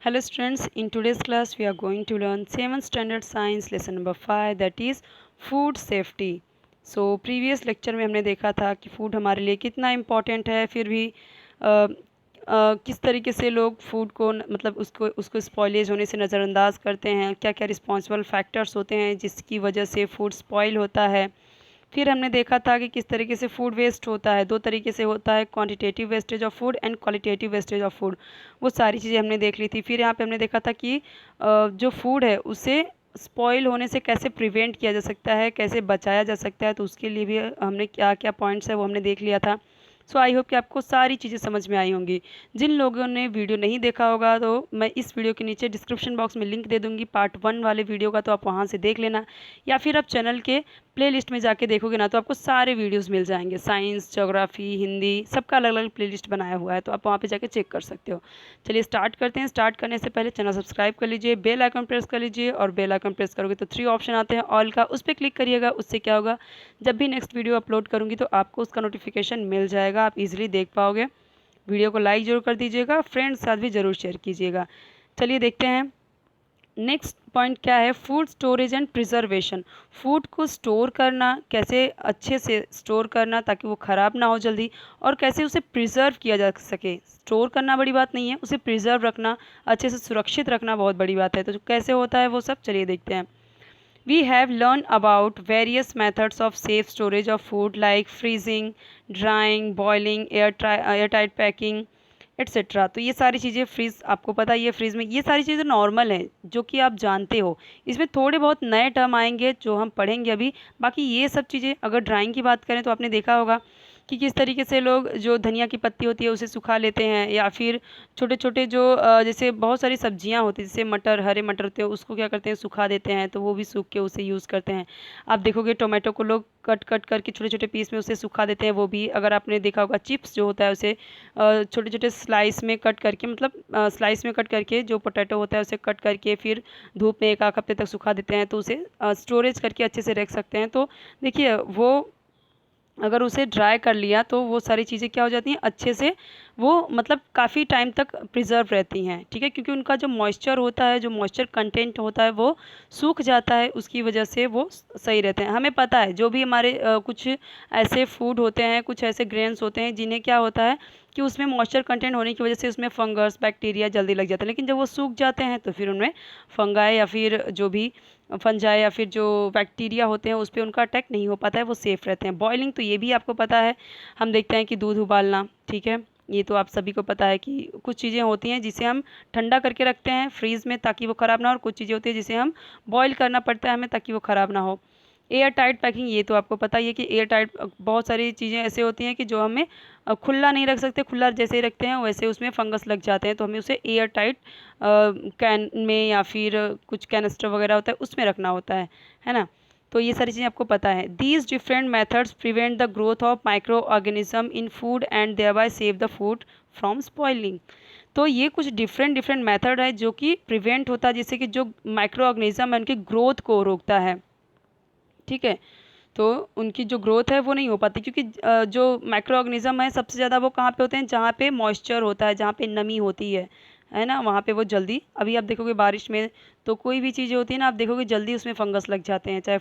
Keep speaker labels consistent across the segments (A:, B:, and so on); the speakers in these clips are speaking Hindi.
A: Hello students, in today's class we are going to learn 7th standard science lesson number 5 that is food safety. So previous lecture में हमने देखा था कि फूड हमारे लिए कितना इम्पोर्टेंट है, फिर भी किस तरीके से लोग फूड को मतलब उसको स्पॉइलेज होने से नज़रअंदाज करते हैं, क्या क्या रिस्पॉन्सिबल फैक्टर्स होते हैं जिसकी वजह से फूड स्पॉइल होता है। फिर हमने देखा था कि किस तरीके से फूड वेस्ट होता है, दो तरीके से होता है, quantitative wastage of food and qualitative wastage of food. वो सारी चीज़ें हमने देख ली थी। फिर यहाँ पे हमने देखा था कि जो फूड है उसे स्पॉइल होने से कैसे प्रिवेंट किया जा सकता है, कैसे बचाया जा सकता है, तो उसके लिए भी हमने क्या क्या पॉइंट्स है वो हमने देख लिया था। सो आई होप कि आपको सारी चीज़ें समझ में आई होंगी। जिन लोगों ने वीडियो नहीं देखा होगा तो मैं इस वीडियो के नीचे डिस्क्रिप्शन बॉक्स में लिंक दे दूँगी पार्ट 1 वाले वीडियो का, तो आप वहाँ से देख लेना, या फिर आप चैनल के प्लेलिस्ट में जाके देखोगे ना तो आपको सारे वीडियोस मिल जाएंगे। साइंस, ज्योग्राफी, हिंदी, सबका अलग अलग प्लेलिस्ट बनाया हुआ है, तो आप वहाँ पे जाके चेक कर सकते हो। चलिए स्टार्ट करते हैं। स्टार्ट करने से पहले चैनल सब्सक्राइब कर लीजिए, बेल आइकन प्रेस कर लीजिए, और बेल आइकन प्रेस करोगे तो 3 ऑप्शन आते हैं ऑल का, उस पर क्लिक करिएगा। उससे क्या होगा, जब भी नेक्स्ट वीडियो अपलोड करूँगी तो आपको उसका नोटिफिकेशन मिल जाएगा, आप इजीली देख पाओगे। वीडियो को लाइक ज़रूर कर दीजिएगा, फ्रेंड्स साथ भी ज़रूर शेयर कीजिएगा। चलिए देखते हैं नेक्स्ट पॉइंट क्या है, food storage and preservation. Food को स्टोर करना, कैसे अच्छे से स्टोर करना ताकि वो ख़राब ना हो जल्दी, और कैसे उसे प्रिजर्व किया जा सके। स्टोर करना बड़ी बात नहीं है, उसे प्रिजर्व रखना, अच्छे से सुरक्षित रखना बहुत बड़ी बात है। तो कैसे होता है वो सब चलिए देखते हैं। We have learned about various methods of safe storage of food like freezing, drying, boiling, airtight packing, etcetera. तो ये सारी चीज़ें फ्रीज़, आपको पता है ये फ्रीज़ में ये सारी चीज़ें नॉर्मल हैं जो कि आप जानते हो। इसमें थोड़े बहुत नए टर्म आएंगे जो हम पढ़ेंगे अभी। बाकी ये सब चीज़ें, अगर ड्राइंग की बात करें तो आपने देखा होगा कि किस तरीके से लोग जो धनिया की पत्ती होती है उसे सुखा लेते हैं, या फिर छोटे छोटे जो जैसे बहुत सारी सब्जियां होती हैं, जैसे मटर, हरे मटर होते हैं, उसको क्या करते हैं, सुखा देते हैं, तो वो भी सूख के उसे यूज़ करते हैं। आप देखोगे टोमेटो को लोग कट कट करके छोटे छोटे पीस में उसे सुखा देते हैं। वो भी अगर आपने देखा होगा, चिप्स जो होता है उसे छोटे छोटे स्लाइस में कट करके, मतलब स्लाइस में कट करके जो पोटैटो होता है उसे कट करके फिर धूप में 1 हफ्ते तक सुखा देते हैं, तो उसे स्टोरेज करके अच्छे से रख सकते हैं। तो देखिए वो अगर उसे ड्राई कर लिया तो वो सारी चीज़ें क्या हो जाती हैं, अच्छे से वो मतलब काफ़ी टाइम तक प्रिजर्व रहती हैं, ठीक है, क्योंकि उनका जो मॉइस्चर होता है, जो मॉइस्चर कंटेंट होता है वो सूख जाता है, उसकी वजह से वो सही रहते हैं। हमें पता है जो भी हमारे कुछ ऐसे फूड होते हैं, कुछ ऐसे ग्रेन्स होते हैं जिन्हें क्या होता है कि उसमें मॉइस्चर कंटेंट होने की वजह से उसमें फंगस, बैक्टीरिया जल्दी लग जाते हैं, लेकिन जब वो सूख जाते हैं तो फिर उनमें फंगाई या फिर जो भी फंजाई या फिर जो बैक्टीरिया होते हैं उस पर उनका अटैक नहीं हो पाता है, वो सेफ़ रहते हैं। बॉइलिंग तो ये भी आपको पता है, हम देखते हैं कि दूध उबालना, ठीक है, ये तो आप सभी को पता है कि कुछ चीज़ें होती हैं जिसे हम ठंडा करके रखते हैं फ्रीज़ में ताकि वो ख़राब ना हो, और कुछ चीज़ें होती हैं जिसे हम बॉईल करना पड़ता है हमें ताकि वो ख़राब ना हो। एयर टाइट पैकिंग, ये तो आपको पता ही है कि एयर टाइट, बहुत सारी चीज़ें ऐसे होती हैं कि जो हमें खुला नहीं रख सकते, खुला जैसे ही रखते हैं वैसे उसमें फंगस लग जाते हैं, तो हमें उसे एयर टाइट कैन में या फिर कुछ कैनिस्टर वगैरह होता है उसमें रखना होता है ना। तो ये सारी चीज़ें आपको पता है। These different methods prevent the growth of micro organism in food and thereby save the food from spoiling. तो ये कुछ डिफरेंट डिफरेंट मेथड है जो कि प्रिवेंट होता है, जिससे कि जो माइक्रो ऑर्गेनिज्म है उनकी ग्रोथ को रोकता है, ठीक है। तो उनकी जो ग्रोथ है वो नहीं हो पाती, क्योंकि जो माइक्रो ऑर्गेनिज्म है सबसे ज़्यादा वो कहाँ पे होते हैं, जहाँ पे मॉइस्चर होता है, जहाँ पे नमी होती है ना, वहाँ पे वो जल्दी, अभी आप देखोगे बारिश में तो कोई भी चीज़ें होती है ना, आप देखोगे जल्दी उसमें फंगस लग जाते हैं, चाहे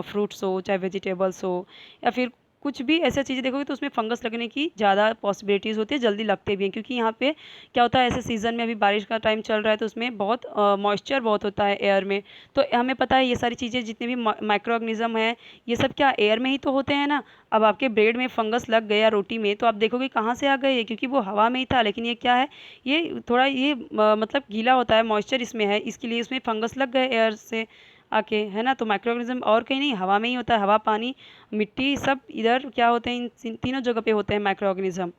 A: फ्रूट्स हो, चाहे वेजिटेबल्स हो, या फिर कुछ भी ऐसा चीज़ें देखोगे तो उसमें फंगस लगने की ज़्यादा पॉसिबिलिटीज़ होती है, जल्दी लगते भी हैं, क्योंकि यहाँ पे क्या होता है, ऐसे सीज़न में अभी बारिश का टाइम चल रहा है तो उसमें बहुत मॉइस्चर बहुत होता है एयर में। तो हमें पता है ये सारी चीज़ें जितने भी माइक्रो ऑर्गेनिज्म है ये सब क्या एयर में ही तो होते हैं ना। अब आपके ब्रेड में फंगस लग गया, रोटी में, तो आप देखोगे कहाँ से आ गए ये, क्योंकि वो हवा में ही था, लेकिन ये क्या है, ये थोड़ा ये मतलब गीला होता है, मॉइस्चर इसमें है, इसके लिए इसमें फंगस लग गए एयर से आके, है ना। तो माइक्रो ऑर्गेनिज्म और कहीं नहीं, हवा में ही होता है, हवा, पानी, मिट्टी, सब इधर क्या होते हैं, इन तीनों जगह पे होते हैं माइक्रो ऑर्गेनिज्म।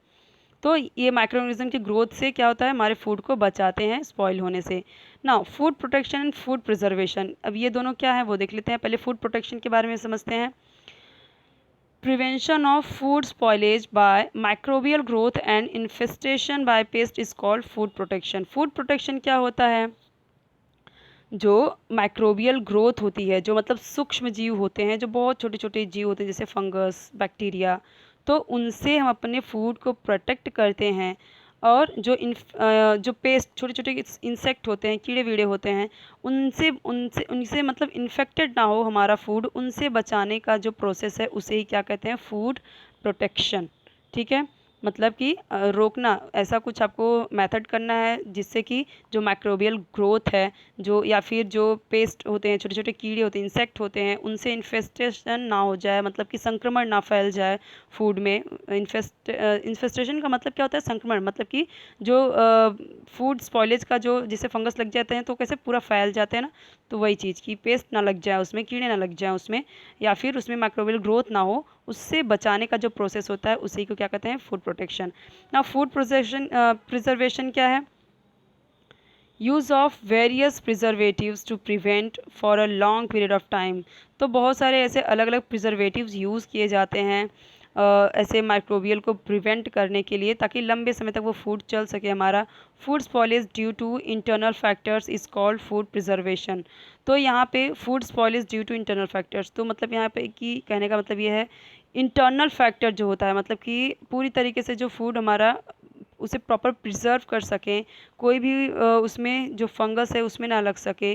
A: तो ये माइक्रो ऑर्गेनिज्म की ग्रोथ से क्या होता है, हमारे फूड को बचाते हैं स्पॉइल होने से। Now food protection and food preservation, अब ये दोनों क्या है वो देख लेते हैं। पहले फूड प्रोटेक्शन के बारे में समझते हैं। Prevention of food spoilage by microbial growth and infestation by pest is called food protection. Food protection क्या होता है, जो माइक्रोबियल ग्रोथ होती है, जो मतलब सूक्ष्म जीव होते हैं, जो बहुत छोटे छोटे जीव होते हैं जैसे फंगस, बैक्टीरिया, तो उनसे हम अपने फूड को प्रोटेक्ट करते हैं, और जो पेस्ट छोटे छोटे इंसेक्ट होते हैं, कीड़े वीड़े होते हैं, उनसे उनसे उनसे मतलब इन्फेक्टेड ना हो हमारा फूड, उनसे बचाने का जो प्रोसेस है उसे ही क्या कहते हैं, फूड प्रोटेक्शन। ठीक है, मतलब कि रोकना, ऐसा कुछ आपको मेथड करना है जिससे कि जो माइक्रोबियल ग्रोथ है, जो या फिर जो पेस्ट होते हैं, छोटे छोटे कीड़े होते हैं, इंसेक्ट होते हैं, उनसे इन्फेस्टेशन ना हो जाए, मतलब कि संक्रमण ना फैल जाए फूड में। इन्फेस्टेशन का मतलब क्या होता है, संक्रमण, मतलब कि जो फूड स्पॉइलेज का जो जिसे फंगस लग जाते हैं तो कैसे पूरा फैल जाते हैं ना, तो वही चीज़ की पेस्ट ना लग जाए उसमें, कीड़े ना लग जाए उसमें, या फिर उसमें माइक्रोबियल ग्रोथ ना हो, उससे बचाने का जो प्रोसेस होता है उसी को क्या कहते हैं, फूड प्रोटेक्शन। ना फूड प्रिजर्वेशन क्या है, use of various preservatives to prevent for a long period of time. तो बहुत सारे ऐसे अलग अलग प्रिजर्वेटिव्स यूज़ किए जाते हैं ऐसे माइक्रोबियल को प्रिवेंट करने के लिए, ताकि लंबे समय तक वो फूड चल सके हमारा। Food spoilage due to internal factors is called food preservation. तो यहाँ पे food spoilage due to internal factors, तो मतलब यहाँ पे कि कहने का मतलब ये है, इंटरनल फैक्टर जो होता है, मतलब कि पूरी तरीके से जो फूड हमारा उसे प्रॉपर प्रिजर्व कर सकें, कोई भी उसमें जो फंगस है उसमें ना लग सके,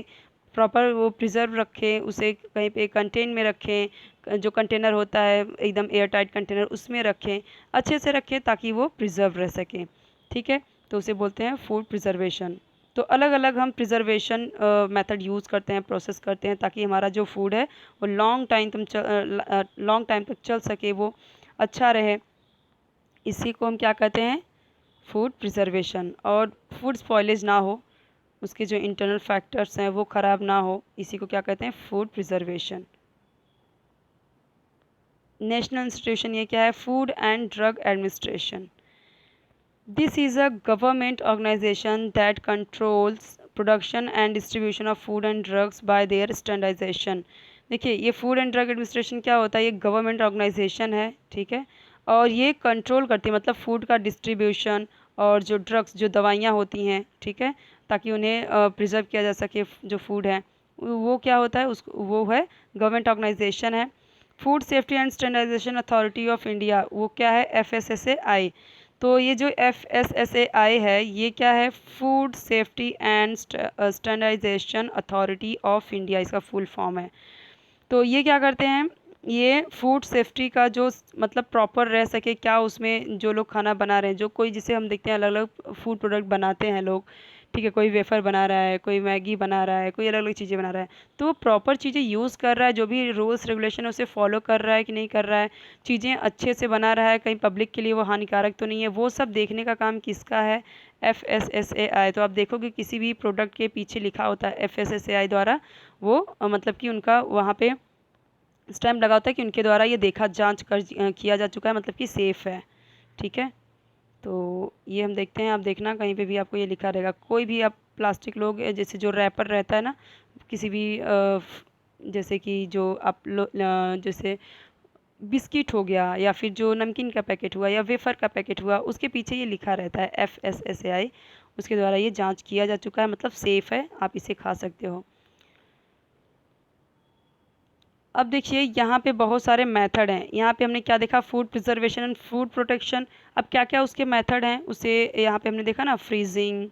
A: प्रॉपर वो प्रिजर्व रखें, उसे कहीं पे कंटेन में रखें, जो कंटेनर होता है एकदम एयर टाइट कंटेनर उसमें रखें, अच्छे से रखें ताकि वो प्रिजर्व रह सके। ठीक है, तो उसे बोलते हैं फूड प्रिजर्वेशन। तो अलग अलग हम प्रिजर्वेशन मेथड यूज़ करते हैं, प्रोसेस करते हैं, ताकि हमारा जो फूड है वो लॉन्ग टाइम तक चल सके, वो अच्छा रहे। इसी को हम क्या कहते हैं, फूड प्रिजर्वेशन। और फूड स्पॉइलेज ना हो, उसके जो इंटरनल फैक्टर्स हैं वो ख़राब ना हो, इसी को क्या कहते हैं, फूड प्रिजर्वेशन। नेशनल इंस्टीट्यूशन ये क्या है, food and drug administration. This is a government organisation that controls production and distribution of food and drugs by their standardisation. देखिए, ये फूड एंड ड्रग एडमिनिस्ट्रेशन क्या होता है, ये गवर्नमेंट ऑर्गेनाइजेशन है, ठीक है, और ये कंट्रोल करती है, मतलब फूड का डिस्ट्रीब्यूशन और जो ड्रग्स, जो दवाइयाँ होती हैं, ठीक है, ताकि उन्हें प्रिजर्व किया जा सके जो फूड है, वो क्या होता है, उसको वो है गवर्नमेंट ऑर्गेनाइजेशन है। Food safety and standardisation authority of India, वो क्या है, FSSAI। तो ये जो FSSAI है ये क्या है, food safety and standardisation authority of India, इसका फुल फॉर्म है। तो ये क्या करते हैं, ये फूड सेफ्टी का जो मतलब प्रॉपर रह सके, क्या उसमें जो लोग खाना बना रहे हैं, जो कोई जिसे हम देखते हैं अलग अलग फूड प्रोडक्ट बनाते हैं लोग, ठीक है, कोई वेफ़र बना रहा है, कोई मैगी बना रहा है, कोई अलग अलग चीज़ें बना रहा है, तो वो प्रॉपर चीज़ें यूज़ कर रहा है, जो भी रूल्स रेगुलेशन है उसे फॉलो कर रहा है कि नहीं कर रहा है, चीज़ें अच्छे से बना रहा है, कहीं पब्लिक के लिए वो हानिकारक तो नहीं है, वो सब देखने का काम किसका है, FSSAI। तो आप देखोगे किसी भी प्रोडक्ट के पीछे लिखा होता है FSSAI द्वारा, वो मतलब कि उनका वहाँ पे स्टैम्प लगा होता है कि उनके द्वारा ये देखा जांच कर किया जा चुका है, मतलब कि सेफ़ है। ठीक है, तो ये हम देखते हैं, आप देखना कहीं पे भी आपको ये लिखा रहेगा, कोई भी आप प्लास्टिक लोग जैसे जो रैपर रहता है ना, किसी भी जैसे कि जो जैसे बिस्किट हो गया, या फिर जो नमकीन का पैकेट हुआ, या वेफ़र का पैकेट हुआ, उसके पीछे ये लिखा रहता है FSSAI, उसके द्वारा ये जांच किया जा चुका है, मतलब सेफ़ है, आप इसे खा सकते हो। अब देखिए यहाँ पे बहुत सारे मेथड हैं, यहाँ पे हमने क्या देखा, food preservation and food protection. अब क्या क्या उसके मेथड हैं उसे यहाँ पे हमने देखा ना, फ्रीजिंग,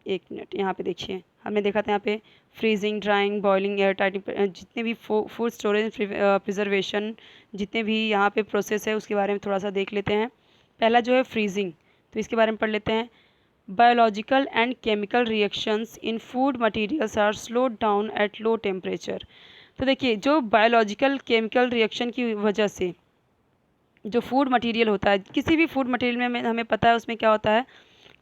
A: एक मिनट, यहाँ पे देखिए हमने देखा था यहाँ पे फ्रीजिंग, ड्राइंग, बॉइलिंग, एयर टाइटिंग, जितने भी फूड स्टोरेज प्रिजर्वेशन, जितने भी यहाँ पे प्रोसेस है उसके बारे में थोड़ा सा देख लेते हैं। पहला जो है फ्रीजिंग, तो इसके बारे में पढ़ लेते हैं। Biological and chemical reactions in food materials are slowed down at low temperature. तो देखिए, जो बायोलॉजिकल केमिकल रिएक्शन की वजह से जो फूड मटेरियल होता है, किसी भी फूड मटेरियल में हमें पता है उसमें क्या होता है,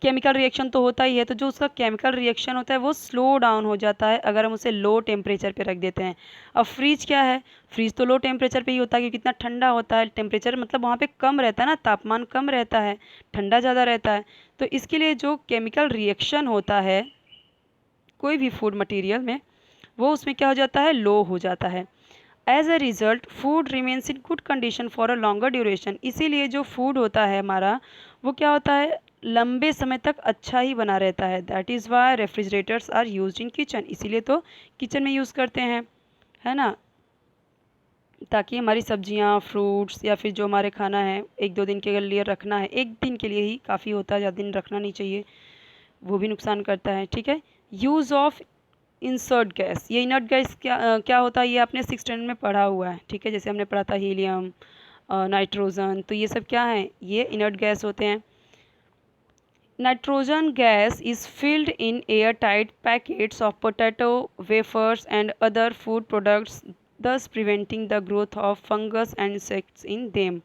A: केमिकल रिएक्शन तो होता ही है, तो जो उसका केमिकल रिएक्शन होता है वो स्लो डाउन हो जाता है अगर हम उसे लो टेम्परेचर पे रख देते हैं। अब फ्रीज क्या है, फ्रीज तो लो टेम्परेचर पे ही होता है, क्योंकि कितना ठंडा होता है, टेम्परेचर मतलब वहाँ पे कम रहता है ना, तापमान कम रहता है, ठंडा ज़्यादा रहता है। तो इसके लिए जो केमिकल रिएक्शन होता है कोई भी फूड मटेरियल में, वो उसमें क्या हो जाता है, लो हो जाता है। As a result food remains in good condition for a longer duration. इसीलिए जो फूड होता है हमारा, वो क्या होता है, लंबे समय तक अच्छा ही बना रहता है। That is why refrigerators are used in kitchen, इसीलिए तो किचन में यूज़ करते हैं, है ना। ताकि हमारी सब्जियां, फ्रूट्स या फिर जो हमारे खाना है 1-2 दिन के लिए रखना है, 1 दिन के लिए ही काफ़ी होता है, ज़्यादा दिन रखना नहीं चाहिए, वो भी नुकसान करता है। ठीक है। यूज़ ऑफ इंसर्ट गैस, ये इनर्ट गैस क्या होता है, ये आपने 6th स्टैंडर्ड में पढ़ा हुआ है। ठीक है, जैसे हमने पढ़ा था हीलियम, नाइट्रोजन, तो ये सब क्या है, ये इनर्ट गैस होते हैं। Nitrogen gas is filled in airtight packets of potato wafers and other food products, thus preventing the growth of fungus and insects in them.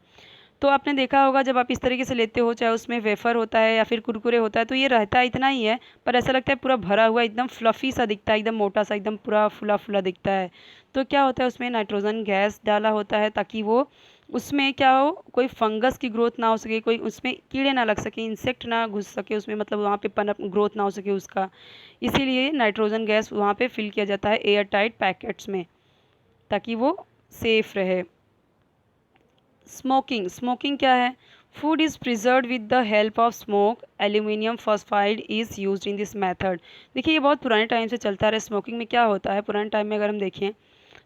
A: तो आपने देखा होगा जब आप इस तरीके से लेते हो, चाहे उसमें वेफर होता है या फिर कुरकुरे होता है, तो ये रहता है इतना ही है, पर ऐसा लगता है पूरा भरा हुआ, एकदम फ्लफ़ी सा दिखता है, एकदम मोटा सा, एकदम पूरा फुला फुला दिखता है। तो क्या होता है, उसमें नाइट्रोजन गैस डाला होता है ताकि वो उसमें क्या हो, कोई फंगस की ग्रोथ ना हो सके, कोई उसमें कीड़े ना लग सके, इंसेक्ट ना घुस सके उसमें, मतलब वहाँ पे पनप ग्रोथ ना हो सके उसका। इसीलिए नाइट्रोजन गैस वहाँ पे फिल किया जाता है एयर टाइट पैकेट्स में, ताकि वो सेफ रहे। स्मोकिंग, स्मोकिंग क्या है, food is preserve with the help of smoke, aluminium phosphide is used in this method. देखिए ये बहुत पुराने टाइम से चलता रहा। स्मोकिंग में क्या होता है, पुराने टाइम में अगर हम देखें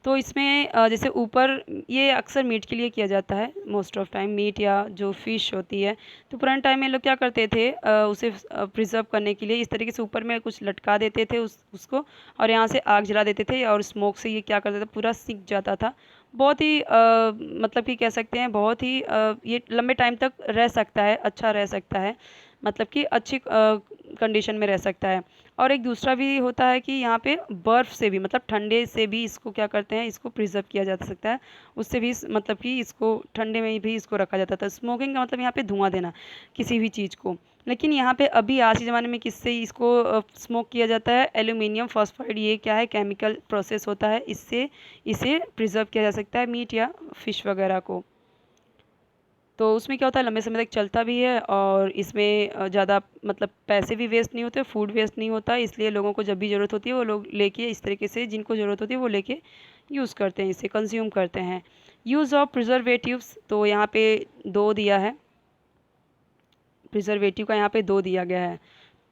A: तो इसमें जैसे ऊपर ये अक्सर मीट के लिए किया जाता है, मोस्ट ऑफ टाइम मीट या जो फ़िश होती है, तो पुराने टाइम में लोग क्या करते थे, उसे प्रिजर्व करने के लिए इस तरीके से ऊपर में कुछ लटका देते थे उसको, और यहाँ से आग जला देते थे, और स्मोक से ये क्या करता था, पूरा सिक जाता था। बहुत ही मतलब कि कह सकते हैं बहुत ही ये लंबे टाइम तक रह सकता है, अच्छा रह सकता है, मतलब कि अच्छी कंडीशन में रह सकता है। और एक दूसरा भी होता है कि यहाँ पे बर्फ़ से भी, मतलब ठंडे से भी इसको क्या करते हैं, इसको प्रिजर्व किया जा सकता है, उससे भी मतलब कि इसको ठंडे में भी इसको रखा जाता था। स्मोकिंग का मतलब यहाँ पे धुआं देना किसी भी चीज़ को। लेकिन यहाँ पे अभी आज के ज़माने में किससे इसको स्मोक किया जाता है, एल्यूमिनियम फॉस्फाइड, ये क्या है, केमिकल प्रोसेस होता है, इससे इसे प्रिजर्व किया जा सकता है मीट या फिश वगैरह को। तो उसमें क्या होता है, लंबे समय तक चलता भी है, और इसमें ज़्यादा मतलब पैसे भी वेस्ट नहीं होते, फूड वेस्ट नहीं होता, इसलिए लोगों को जब भी ज़रूरत होती है वो लोग लेके इस तरीके से, जिनको ज़रूरत होती है वो लेके यूज़ करते हैं, इसे कंज्यूम करते हैं। यूज़ ऑफ प्रिजर्वेटिव्स, तो यहाँ पे 2 दिया है, प्रिजर्वेटिव का यहाँ पे 2 दिया गया है।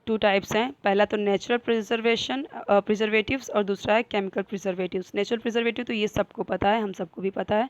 A: 2 टाइप्स हैं, पहला तो नेचुरल प्रिजर्वेटिव्स और दूसरा है केमिकल प्रिजर्वेटिव्स। नेचुरल प्रिजर्वेटिव तो ये सबको पता है, हम सबको भी पता है।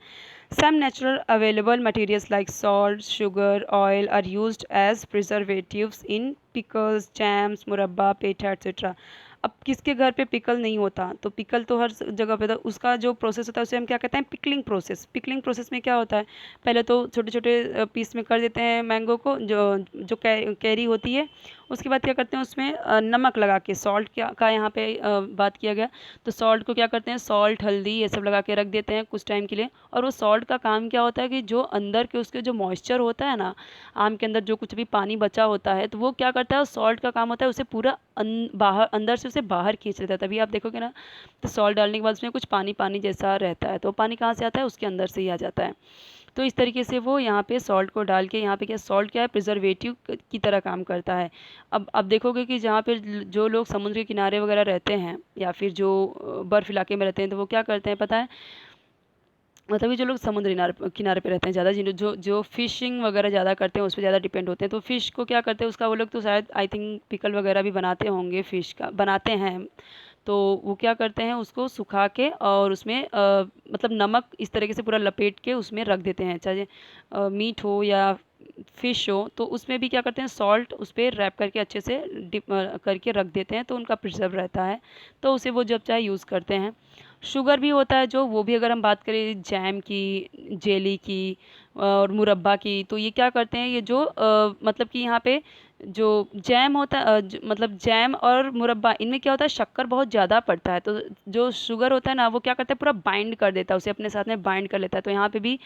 A: Some natural available materials like salt, sugar, oil are used as preservatives in pickles, jams, murabba, petha etcetera. अब किसके घर पे पिकल नहीं होता, तो पिकल तो हर जगह पे था, उसका जो प्रोसेस होता है उसे हम क्या कहते हैं, पिकलिंग प्रोसेस। पिकलिंग प्रोसेस में क्या होता है, पहले तो छोटे छोटे पीस में कर देते हैं मैंगो को, जो कैरी होती है, उसके बाद क्या करते हैं उसमें नमक लगा के, सॉल्ट का यहाँ पे बात किया गया, तो सॉल्ट को क्या करते हैं, सॉल्ट, हल्दी ये सब लगा के रख देते हैं कुछ टाइम के लिए। और वो सॉल्ट का काम क्या होता है कि जो अंदर के उसके जो मॉइस्चर होता है ना, आम के अंदर जो कुछ भी पानी बचा होता है, तो वो क्या करता है, सॉल्ट का काम होता है उसे पूरा बाहर, अंदर से उसे बाहर खींच लेता है। तभी आप देखोगे ना, तो सॉल्ट डालने के बाद उसमें कुछ पानी पानी जैसा रहता है, तो पानी कहाँ से आता है, उसके अंदर से ही आ जाता है। तो इस तरीके से वो यहाँ पे सॉल्ट को डाल के, यहाँ पे क्या, सॉल्ट क्या है, प्रिजर्वेटिव की तरह काम करता है। अब देखोगे कि जहाँ पे जो लोग समुद्र के किनारे वगैरह रहते हैं, या फिर जो बर्फ़ इलाके में रहते हैं, तो वो क्या करते हैं पता है, मतलब ये जो लोग समुद्र किनारे पे रहते हैं ज़्यादा, जिन जो जो फिशिंग वगैरह ज़्यादा करते हैं, उस पर ज़्यादा डिपेंड होते हैं, तो फ़िश को क्या करते हैं, उसका वो लोग तो शायद आई थिंक पिकल वगैरह भी बनाते होंगे, फ़िश का बनाते हैं। तो वो क्या करते हैं, उसको सुखा के और उसमें मतलब नमक इस तरीके से पूरा लपेट के उसमें रख देते हैं, चाहे मीट हो या फ़िश हो, तो उसमें भी क्या करते हैं, सॉल्ट उस पर रैप करके अच्छे से डिप करके रख देते हैं, तो उनका प्रिजर्व रहता है, तो उसे वो जब चाहे यूज़ करते हैं। शुगर भी होता है जो, वो भी अगर हम बात करें जैम की, जेली की और मुरब्बा की, तो ये क्या करते हैं, ये जो मतलब कि यहाँ पे जो जैम होता है, मतलब जैम और मुरब्बा, इनमें क्या होता है, शक्कर बहुत ज़्यादा पड़ता है, तो जो शुगर होता है ना, वो क्या करता है, पूरा बाइंड कर देता है, उसे अपने साथ में बाइंड कर लेता है। तो यहाँ पे भी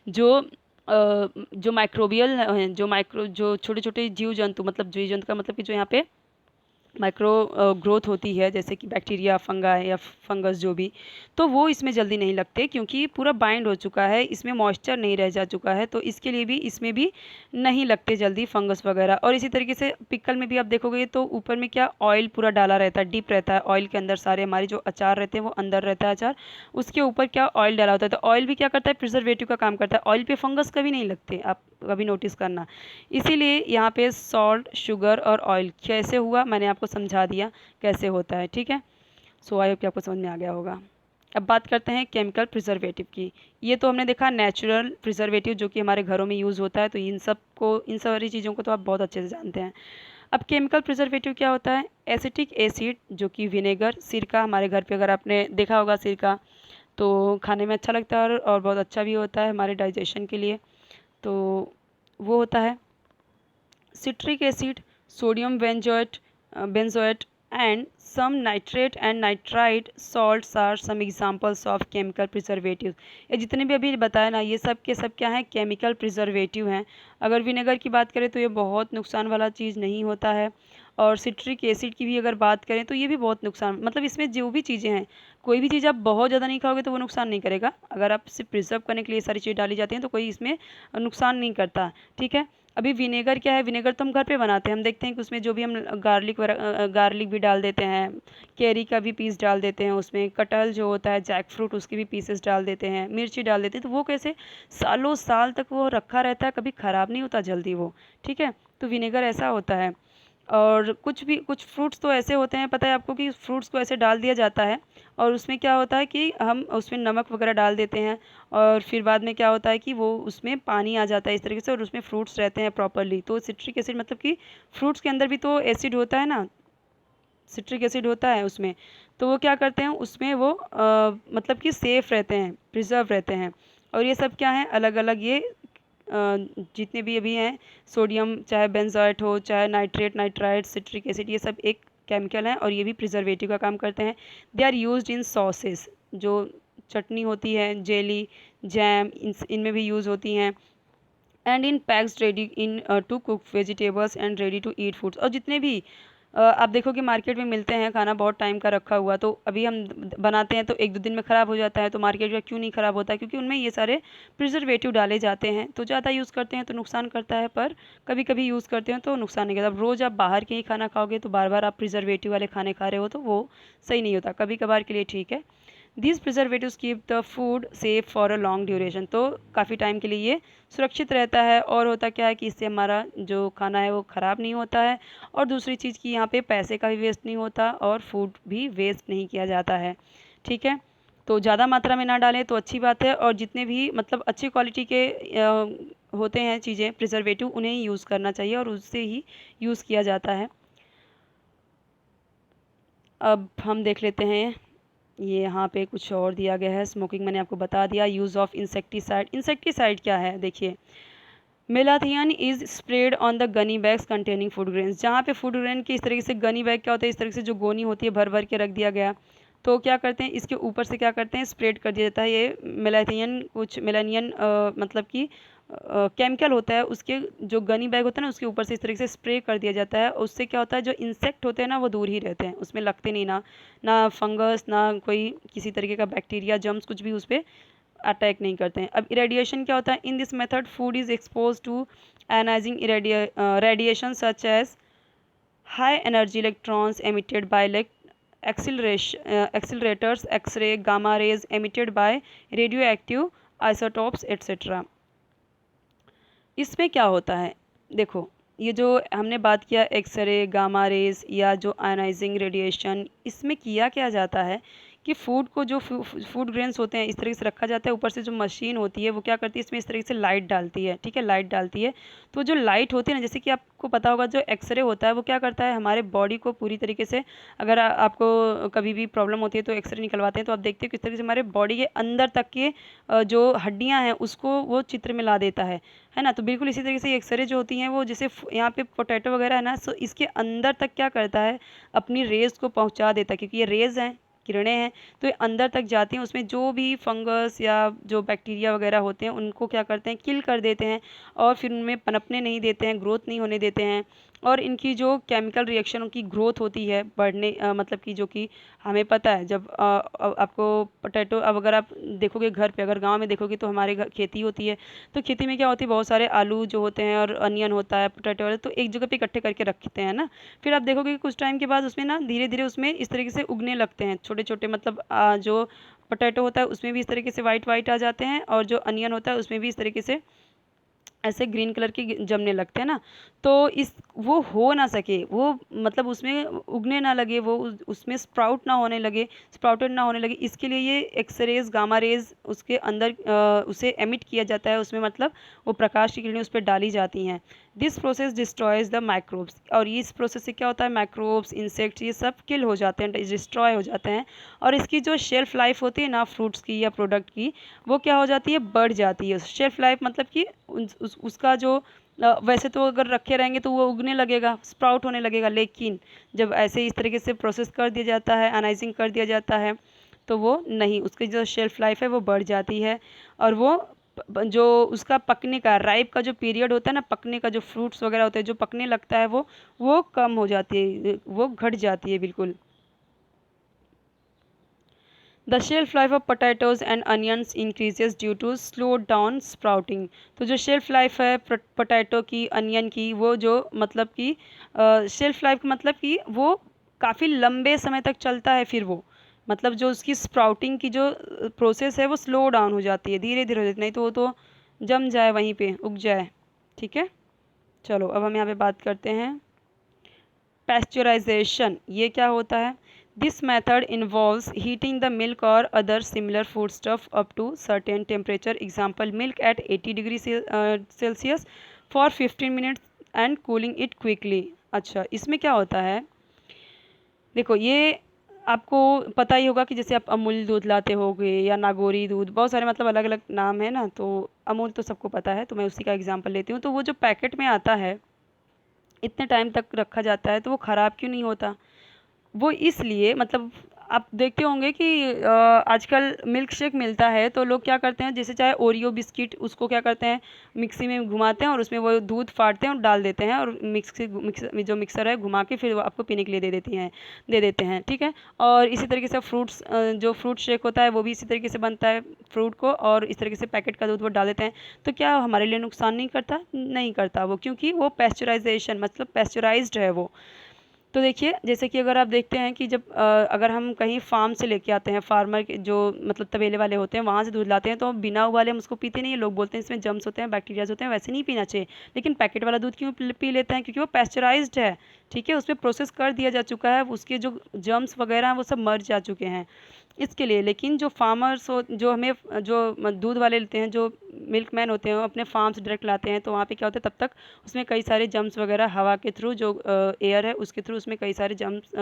A: जो जो माइक्रोबियल हैं, जो छोटे छोटे जीव जंतु, मतलब जीव जंतु का मतलब कि जो यहाँ पे माइक्रो ग्रोथ होती है, जैसे कि बैक्टीरिया, फंगाई या फंगस जो भी, तो वो इसमें जल्दी नहीं लगते, क्योंकि पूरा बाइंड हो चुका है, इसमें मॉइस्चर नहीं रह जा चुका है, तो इसके लिए भी इसमें भी नहीं लगते जल्दी फंगस वगैरह। और इसी तरीके से पिकल में भी आप देखोगे तो ऊपर में क्या, ऑयल पूरा डाला रहता है, डीप रहता है, ऑयल के अंदर सारे हमारे जो अचार रहते हैं वो अंदर रहता है अचार, उसके ऊपर क्या, ऑयल डाला होता है, तो ऑयल भी क्या करता है, प्रिजर्वेटिव का काम करता है। ऑयल पे फंगस कभी नहीं लगते, आप कभी नोटिस करना। इसीलिए यहाँ पे सॉल्ट, शुगर और ऑयल कैसे हुआ, मैंने आपको समझा दिया कैसे होता है, ठीक है। सो आई होप कि आपको समझ में आ गया होगा। अब बात करते हैं केमिकल प्रिजर्वेटिव की। ये तो हमने देखा नेचुरल प्रिजर्वेटिव जो कि हमारे घरों में यूज़ होता है, तो इन सारी चीज़ों को तो आप बहुत अच्छे से जानते हैं। अब केमिकल प्रिजर्वेटिव क्या होता है? एसिटिक एसिड जो कि विनेगर, सिरका, हमारे घर पे अगर आपने देखा होगा सिरका, तो खाने में अच्छा लगता है और बहुत अच्छा भी होता है हमारे डाइजेशन के लिए, तो वो होता है। Citric acid, sodium benzoate and some nitrate and nitrite salts are some examples of chemical preservatives। ये जितने भी अभी बताया ना, ये सब के सब क्या है? केमिकल प्रिजर्वेटिव हैं। अगर विनेगर की बात करें तो ये बहुत नुकसान वाला चीज़ नहीं होता है, और सिट्रिक एसिड की भी अगर बात करें तो ये भी बहुत नुकसान, मतलब इसमें जो भी चीज़ें हैं, कोई भी चीज़ आप बहुत ज़्यादा नहीं खाओगे तो वो नुकसान नहीं करेगा। अगर आप सिर्फ प्रिजर्व करने के लिए सारी चीज़ डाली जाती हैं तो कोई इसमें नुकसान नहीं करता, ठीक है। अभी विनेगर क्या है? विनेगर तो हम घर पे बनाते हैं, हम देखते हैं कि उसमें जो भी हम गार्लिक भी डाल देते हैं, कैरी का भी पीस डाल देते हैं उसमें, कटहल जो होता है जैक फ्रूट उसके भी पीसेस डाल देते हैं, मिर्ची डाल देते हैं, तो वो कैसे सालों साल तक वो रखा रहता है, कभी ख़राब नहीं होता जल्दी वो, ठीक है। तो विनेगर ऐसा होता है। और कुछ फ्रूट्स तो ऐसे होते हैं, पता है आपको, कि फ्रूट्स को ऐसे डाल दिया जाता है और उसमें क्या होता है कि हम उसमें नमक वगैरह डाल देते हैं, और फिर बाद में क्या होता है कि वो उसमें पानी आ जाता है इस तरीके से, और उसमें फ्रूट्स रहते हैं प्रॉपरली। तो सिट्रिक एसिड मतलब कि फ्रूट्स के अंदर भी तो एसिड होता है ना, सिट्रिक एसिड होता है उसमें, तो वो क्या करते हैं उसमें वो मतलब कि सेफ़ रहते हैं, प्रिजर्व रहते हैं। और ये सब क्या है? अलग अलग ये जितने भी अभी हैं, सोडियम चाहे बेंजोएट हो, चाहे नाइट्रेट, नाइट्राइट, सिट्रिक एसिड, ये सब एक केमिकल हैं और ये भी प्रिजर्वेटिव का काम करते हैं। They are used in sauces, जो चटनी होती है, जेली, जैम, इनमें भी यूज़ होती हैं। And in packs ready in to cook vegetables and ready to eat foods. और जितने भी आप देखोगे मार्केट में मिलते हैं खाना बहुत टाइम का रखा हुआ, तो अभी हम बनाते हैं तो एक दो दिन में ख़राब हो जाता है, तो मार्केट का क्यों नहीं ख़राब होता है? क्योंकि उनमें ये सारे प्रिजर्वेटिव डाले जाते हैं। तो ज़्यादा यूज़ करते हैं तो नुकसान करता है, पर कभी कभी यूज़ करते हैं तो नुकसान नहीं करता। अब रोज़ आप बाहर के ही खाना खाओगे तो बार बार आप प्रिजर्वेटिव वाले खाने खा रहे हो तो वो सही नहीं होता, कभी कभार के लिए ठीक है। These preservatives keep the food safe for a long duration, तो काफ़ी टाइम के लिए ये सुरक्षित रहता है। और होता क्या है कि इससे हमारा जो खाना है वो ख़राब नहीं होता है, और दूसरी चीज़ कि यहाँ पे पैसे का भी वेस्ट नहीं होता और फूड भी वेस्ट नहीं किया जाता है, ठीक है। तो ज़्यादा मात्रा में ना डालें तो अच्छी बात है, और जितने भी मतलब अच्छी क्वालिटी के होते हैं चीज़ें प्रिजर्वेटिव, उन्हें ही यूज़ करना चाहिए और उससे ही यूज़ किया जाता है। अब हम देख लेते हैं, ये यहाँ पे कुछ और दिया गया है। स्मोकिंग मैंने आपको बता दिया। यूज़ ऑफ इंसेक्टिसाइड, इंसेक्टिसाइड क्या है देखिए। Malathion is spread on the Ghani bags containing food grains, जहाँ पे फूड ग्रेन की इस तरीके से गनी बैग क्या होता है, इस तरीके से जो गोनी होती है भर भर के रख दिया गया, तो क्या करते हैं इसके ऊपर से क्या करते हैं स्प्रेड कर दिया जाता है ये मेलाथियन, कुछ मेलानियन मतलब कि केमिकल होता है, उसके जो गनी बैग होता है ना उसके ऊपर से इस तरीके से स्प्रे कर दिया जाता है। उससे क्या होता है जो इंसेक्ट होते हैं ना वो दूर ही रहते हैं, उसमें लगते नहीं, ना ना फंगस, ना कोई किसी तरीके का बैक्टीरिया, जर्म्स कुछ भी उस पर अटैक नहीं करते हैं। अब इरेडिएशन क्या होता है? In this method food is expose to ionising radiation such as high energy electrons emitted by accelerators, X-ray, gamma rays emitted by radioactive isotopes etc। इसमें क्या होता है देखो, ये जो हमने बात किया एक्सरे, गामा रेज या जो आयनाइजिंग रेडिएशन, इसमें किया क्या जाता है कि फूड को जो फूड ग्रेन्स होते हैं इस तरीके से रखा जाता है, ऊपर से जो मशीन होती है वो क्या करती है इसमें इस तरीके से लाइट डालती है, ठीक है, लाइट डालती है। तो जो लाइट होती है ना, जैसे कि आपको पता होगा जो एक्सरे होता है वो क्या करता है हमारे बॉडी को पूरी तरीके से, अगर आपको कभी भी प्रॉब्लम होती है तो एक्सरे निकलवाते हैं तो आप देखते हो किस तरीके से हमारे बॉडी के अंदर तक के जो हड्डियाँ हैं उसको वो चित्र में ला देता है ना। तो बिल्कुल इसी तरीके से ये एक्सरे जो होती हैं वो जैसे यहाँ पे पोटैटो वगैरह है ना, सो इसके अंदर तक क्या करता है अपनी रेज़ को पहुँचा देता है, क्योंकि ये रेज़ हैं, किरणें हैं, तो ये अंदर तक जाती हैं, उसमें जो भी फंगस या जो बैक्टीरिया वगैरह होते हैं उनको क्या करते हैं किल कर देते हैं, और फिर उनमें पनपने नहीं देते हैं, ग्रोथ नहीं होने देते हैं। और इनकी जो केमिकल रिएक्शन की ग्रोथ होती है बढ़ने मतलब कि जो कि हमें पता है जब आपको पोटैटो, अब अगर आप देखोगे घर पे, अगर गांव में देखोगे तो हमारे घर खेती होती है, तो खेती में क्या होती है बहुत सारे आलू जो होते हैं और अनियन होता है, पोटैटो वाले, तो एक जगह पे इकट्ठे करके रखते हैं ना। फिर आप देखोगे कि कुछ टाइम के बाद उसमें ना धीरे धीरे उसमें इस तरीके से उगने लगते हैं छोटे छोटे, मतलब जो पोटैटो होता है उसमें भी इस तरीके से वाइट वाइट आ जाते हैं, और जो अनियन होता है उसमें भी इस तरीके से ऐसे ग्रीन कलर के जमने लगते हैं ना, तो इस वो हो ना सके, वो मतलब उसमें उगने ना लगे, वो उसमें स्प्राउट ना होने लगे, स्प्राउटेड ना होने लगे, इसके लिए ये एक्स रेज गामा रेज उसके अंदर उसे एमिट किया जाता है, उसमें मतलब वो प्रकाश की किरणें उस पर डाली जाती हैं। This process destroys the microbes, और इस प्रोसेस से क्या होता है, माइक्रोब्स इंसेक्ट्स ये सब किल हो जाते हैं, डिस्ट्रॉय हो जाते हैं। और इसकी जो शेल्फ लाइफ होती है ना फ्रूट्स की या प्रोडक्ट की, वो क्या हो जाती है, बढ़ जाती है। शेल्फ लाइफ मतलब कि उसका जो वैसे तो अगर रखे रहेंगे तो वो उगने लगेगा, स्प्राउट होने लगेगा, लेकिन जब ऐसे इस तरीके से प्रोसेस कर दिया जाता है, एनाइजिंग कर दिया जाता है, तो वो नहीं, उसकी जो शेल्फ लाइफ है वो बढ़ जाती है। और वो जो उसका पकने का राइप का जो पीरियड होता है ना, पकने का जो फ्रूट्स वगैरह होते हैं जो पकने लगता है, वो कम हो जाती है, वो घट जाती है बिल्कुल। The shelf life of potatoes and onions increases due to slow down sprouting. तो जो शेल्फ लाइफ है पोटैटो की, अनियन की, वो जो मतलब कि शेल्फ लाइफ मतलब कि वो काफ़ी लंबे समय तक चलता है, फिर वो मतलब जो उसकी स्प्राउटिंग की जो प्रोसेस है वो स्लो डाउन हो जाती है, धीरे धीरे हो जाती है, नहीं तो वो तो जम जाए, वहीं पे उग जाए। ठीक है, चलो अब हम यहाँ पे बात करते हैं पैस्चराइजेशन। ये क्या होता है? This method involves heating the milk और other similar food stuff up to certain temperature, example milk at 80 degree Celsius for 15 minutes and cooling it quickly. अच्छा, इसमें क्या होता है, देखो ये आपको पता ही होगा कि जैसे आप अमूल दूध लाते होगे या नागौरी दूध, बहुत सारे मतलब अलग अलग नाम है ना, तो अमूल तो सबको पता है, तो मैं उसी का एग्जांपल लेती हूँ। तो वो जो पैकेट में आता है, इतने टाइम तक रखा जाता है, तो वो ख़राब क्यों नहीं होता? वो इसलिए मतलब आप देखते होंगे कि आजकल मिल्क शेक मिलता है, तो लोग क्या करते हैं, जैसे चाहे ओरियो बिस्किट, उसको क्या करते हैं, मिक्सी में घुमाते हैं और उसमें वो दूध फाड़ते हैं और डाल देते हैं, और जो मिक्सर है घुमा के फिर वो आपको पीने के लिए दे देते हैं। ठीक है, और इसी तरीके से फ्रूट्स, जो फ्रूट शेक होता है वो भी इसी तरीके से बनता है, फ्रूट को और इस तरीके से पैकेट का दूध वो डाल देते हैं। तो क्या हमारे लिए नुकसान नहीं करता? नहीं करता वो, क्योंकि वो पैस्चराइजेशन मतलब पैस्चराइज्ड है वो। तो देखिए, जैसे कि अगर आप देखते हैं कि जब अगर हम कहीं फार्म से लेके आते हैं, फार्मर के जो मतलब तबेले वाले होते हैं, वहाँ से दूध लाते हैं, तो बिना उबाले हम उसको पीते नहीं है। लोग बोलते हैं इसमें जम्स होते हैं, बैक्टीरियाज होते हैं, वैसे नहीं पीना चाहिए। लेकिन पैकेट वाला दूध क्यों पी लेते हैं? क्योंकि वो पैस्चराइज्ड है। ठीक है, उसमें प्रोसेस कर दिया जा चुका है, उसके जो जम्स वगैरह हैं वो सब मर जा चुके हैं, इसके लिए। लेकिन जो फार्मर्स हो, जो हमें जो दूध वाले लेते हैं, जो मिल्कमैन होते हैं, वो अपने फार्म से डायरेक्ट लाते हैं, तो वहाँ पे क्या होता है, तब तक उसमें कई सारे जम्स वगैरह हवा के थ्रू, जो एयर है उसके थ्रू, उसमें कई सारे जम्स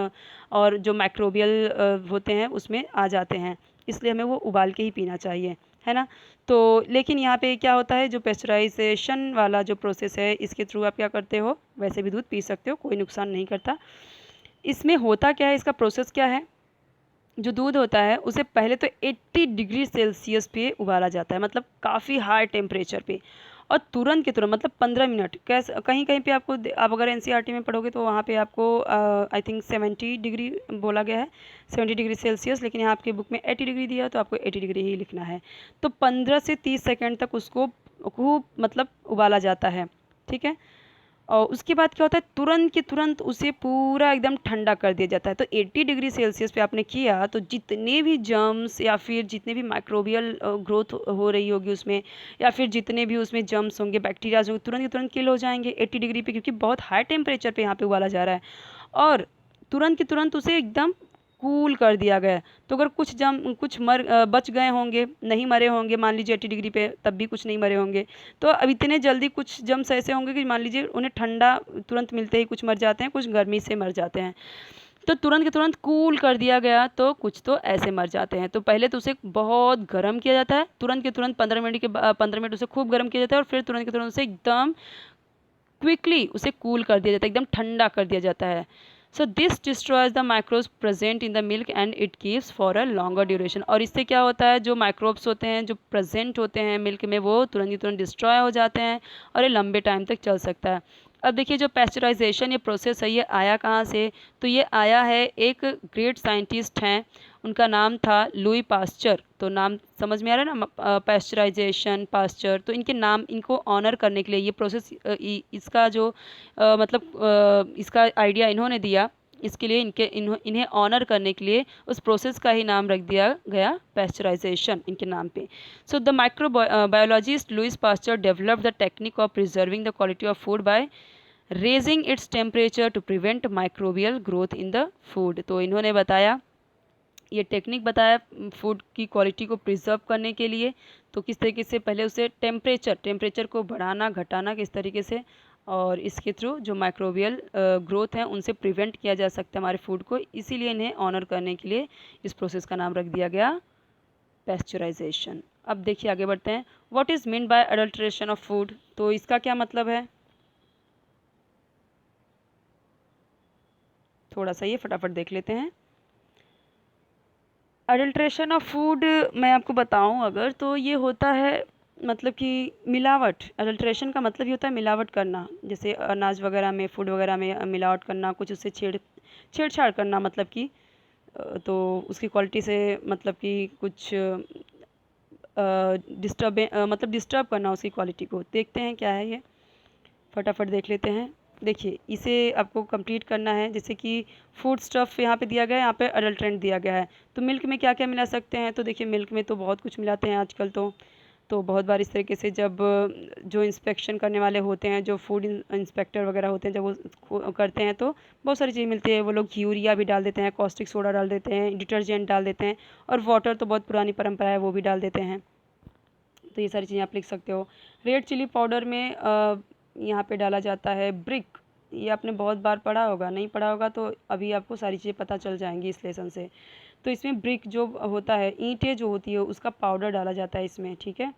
A: और जो माइक्रोबियल होते हैं उसमें आ जाते हैं, इसलिए हमें वो उबाल के ही पीना चाहिए, है ना। तो लेकिन यहाँ पे क्या होता है, जो पेस्चराइजेशन वाला जो प्रोसेस है, इसके थ्रू आप क्या करते हो, वैसे भी दूध पी सकते हो, कोई नुकसान नहीं करता। इसमें होता क्या है, इसका प्रोसेस क्या है, जो दूध होता है उसे पहले तो 80 डिग्री सेल्सियस पे उबाला जाता है, मतलब काफ़ी हाई टेम्परेचर पे, और तुरंत के तुरंत मतलब 15 मिनट। कैसे, कहीं कहीं पे आपको, आप अगर एनसीईआरटी में पढ़ोगे तो वहाँ पे आपको आई थिंक 70 डिग्री बोला गया है, 70 डिग्री सेल्सियस, लेकिन यहाँ आपकी बुक में 80 डिग्री दिया है, तो आपको 80 डिग्री ही लिखना है। तो 15 से 30 सेकेंड तक उसको खूब मतलब उबाला जाता है। ठीक है, और उसके बाद क्या होता है, तुरंत के तुरंत उसे पूरा एकदम ठंडा कर दिया जाता है। तो 80 डिग्री सेल्सियस पे आपने किया, तो जितने भी जर्म्स या फिर जितने भी माइक्रोबियल ग्रोथ हो रही होगी उसमें, या फिर जितने भी उसमें जर्म्स होंगे, बैक्टीरियाज होंगे, तुरंत के तुरंत किल हो जाएंगे 80 डिग्री पे, क्योंकि बहुत हाई टेम्परेचर पे यहाँ पे उबाला जा रहा है। और तुरंत के तुरंत उसे एकदम कूल कर दिया गया है। तो अगर कुछ बच गए होंगे, नहीं मरे होंगे, मान लीजिए 80 डिग्री पे, तब भी कुछ नहीं मरे होंगे, तो अब इतने जल्दी कुछ जम्स ऐसे होंगे कि मान लीजिए उन्हें ठंडा तुरंत मिलते ही कुछ मर जाते हैं, कुछ गर्मी से मर जाते हैं। तो तुरंत के तुरंत कूल कर दिया गया, तो कुछ तो ऐसे मर जाते हैं। तो पहले तो उसे बहुत गर्म किया जाता है, तुरंत के तुरंत 15 मिनट उसे खूब गर्म किया जाता है, और फिर तुरंत के तुरंत उसे एकदम क्विकली उसे कूल कर दिया जाता है, एकदम ठंडा कर दिया जाता है। So this destroys the microbes present in the milk and it keeps for a longer duration. और इससे क्या होता है, जो माइक्रोब्स होते हैं जो प्रेजेंट होते हैं मिल्क में, वो तुरंत ही तुरंत डिस्ट्रॉय हो जाते हैं, और ये लंबे टाइम तक चल सकता है। अब देखिए, जो पैस्चराइजेशन ये प्रोसेस है, ये आया कहाँ से? तो ये आया है, एक ग्रेट साइंटिस्ट हैं, उनका नाम था लुई पास्चर। तो नाम समझ में आ रहा है ना, पैस्चराइजेशन, पास्चर, तो इनके नाम, इनको ऑनर करने के लिए ये प्रोसेस, इसका जो मतलब इसका आइडिया इन्होंने दिया, इसके लिए इन्हें ऑनर करने के लिए उस प्रोसेस का ही नाम रख दिया गया पैस्चराइजेशन इनके नाम पे। So the microbiologist Louis Pasteur developed the technique of preserving the quality of food by raising its temperature to prevent microbial growth in the food. तो इन्होंने बताया, ये टेक्निक बताया फूड की क्वालिटी को प्रिजर्व करने के लिए। तो किस तरीके से पहले उसे टेम्परेचर को बढ़ाना घटाना किस तरीके से, और इसके थ्रू जो माइक्रोबियल ग्रोथ है उनसे प्रिवेंट किया जा सकता है हमारे फूड को। इसीलिए इन्हें ऑनर करने के लिए इस प्रोसेस का नाम रख दिया गया पैस्चराइजेशन। अब देखिए आगे बढ़ते हैं। What is mean by adulteration of food, तो इसका क्या मतलब है, थोड़ा सा ये फटाफट देख लेते हैं। अडल्ट्रेशन ऑफ फूड मैं आपको बताऊं अगर, तो ये होता है मतलब कि मिलावट। अडल्ट्रेशन का मतलब ये होता है मिलावट करना, जैसे अनाज वगैरह में, फूड वगैरह में मिलावट करना, कुछ उससे छेड़छाड़ करना, मतलब कि तो उसकी क्वालिटी से मतलब कि कुछ डिस्टर्ब करना उसकी क्वालिटी को। देखते हैं क्या है ये, फटाफट देख लेते हैं। देखिए इसे आपको कंप्लीट करना है, जैसे कि फूड स्टफ़ यहाँ पे दिया गया है, यहाँ पे अडल्ट्रेंट दिया गया है। तो मिल्क में क्या क्या मिला सकते हैं, तो देखिए मिल्क में तो बहुत कुछ मिलाते हैं आजकल। तो बहुत बार इस तरीके से जब जो इंस्पेक्शन करने वाले होते हैं, जो फूड इंस्पेक्टर वगैरह होते हैं, जब वो करते हैं तो बहुत सारी चीज़ मिलती है। वो लोग यूरिया भी डाल देते हैं, कॉस्टिक सोडा डाल देते हैं, डिटर्जेंट डाल देते हैं, और वाटर तो बहुत पुरानी परंपरा है वो भी डाल देते हैं। तो ये सारी चीज़ें आप लिख सकते हो। रेड चिली पाउडर में यहाँ पे डाला जाता है ब्रिक। ये आपने बहुत बार पढ़ा होगा, नहीं पढ़ा होगा तो अभी आपको सारी चीज़ें पता चल जाएंगी इस लेसन से। तो इसमें ब्रिक जो होता है, ईंटें जो होती है, उसका पाउडर डाला जाता है इसमें, ठीक है,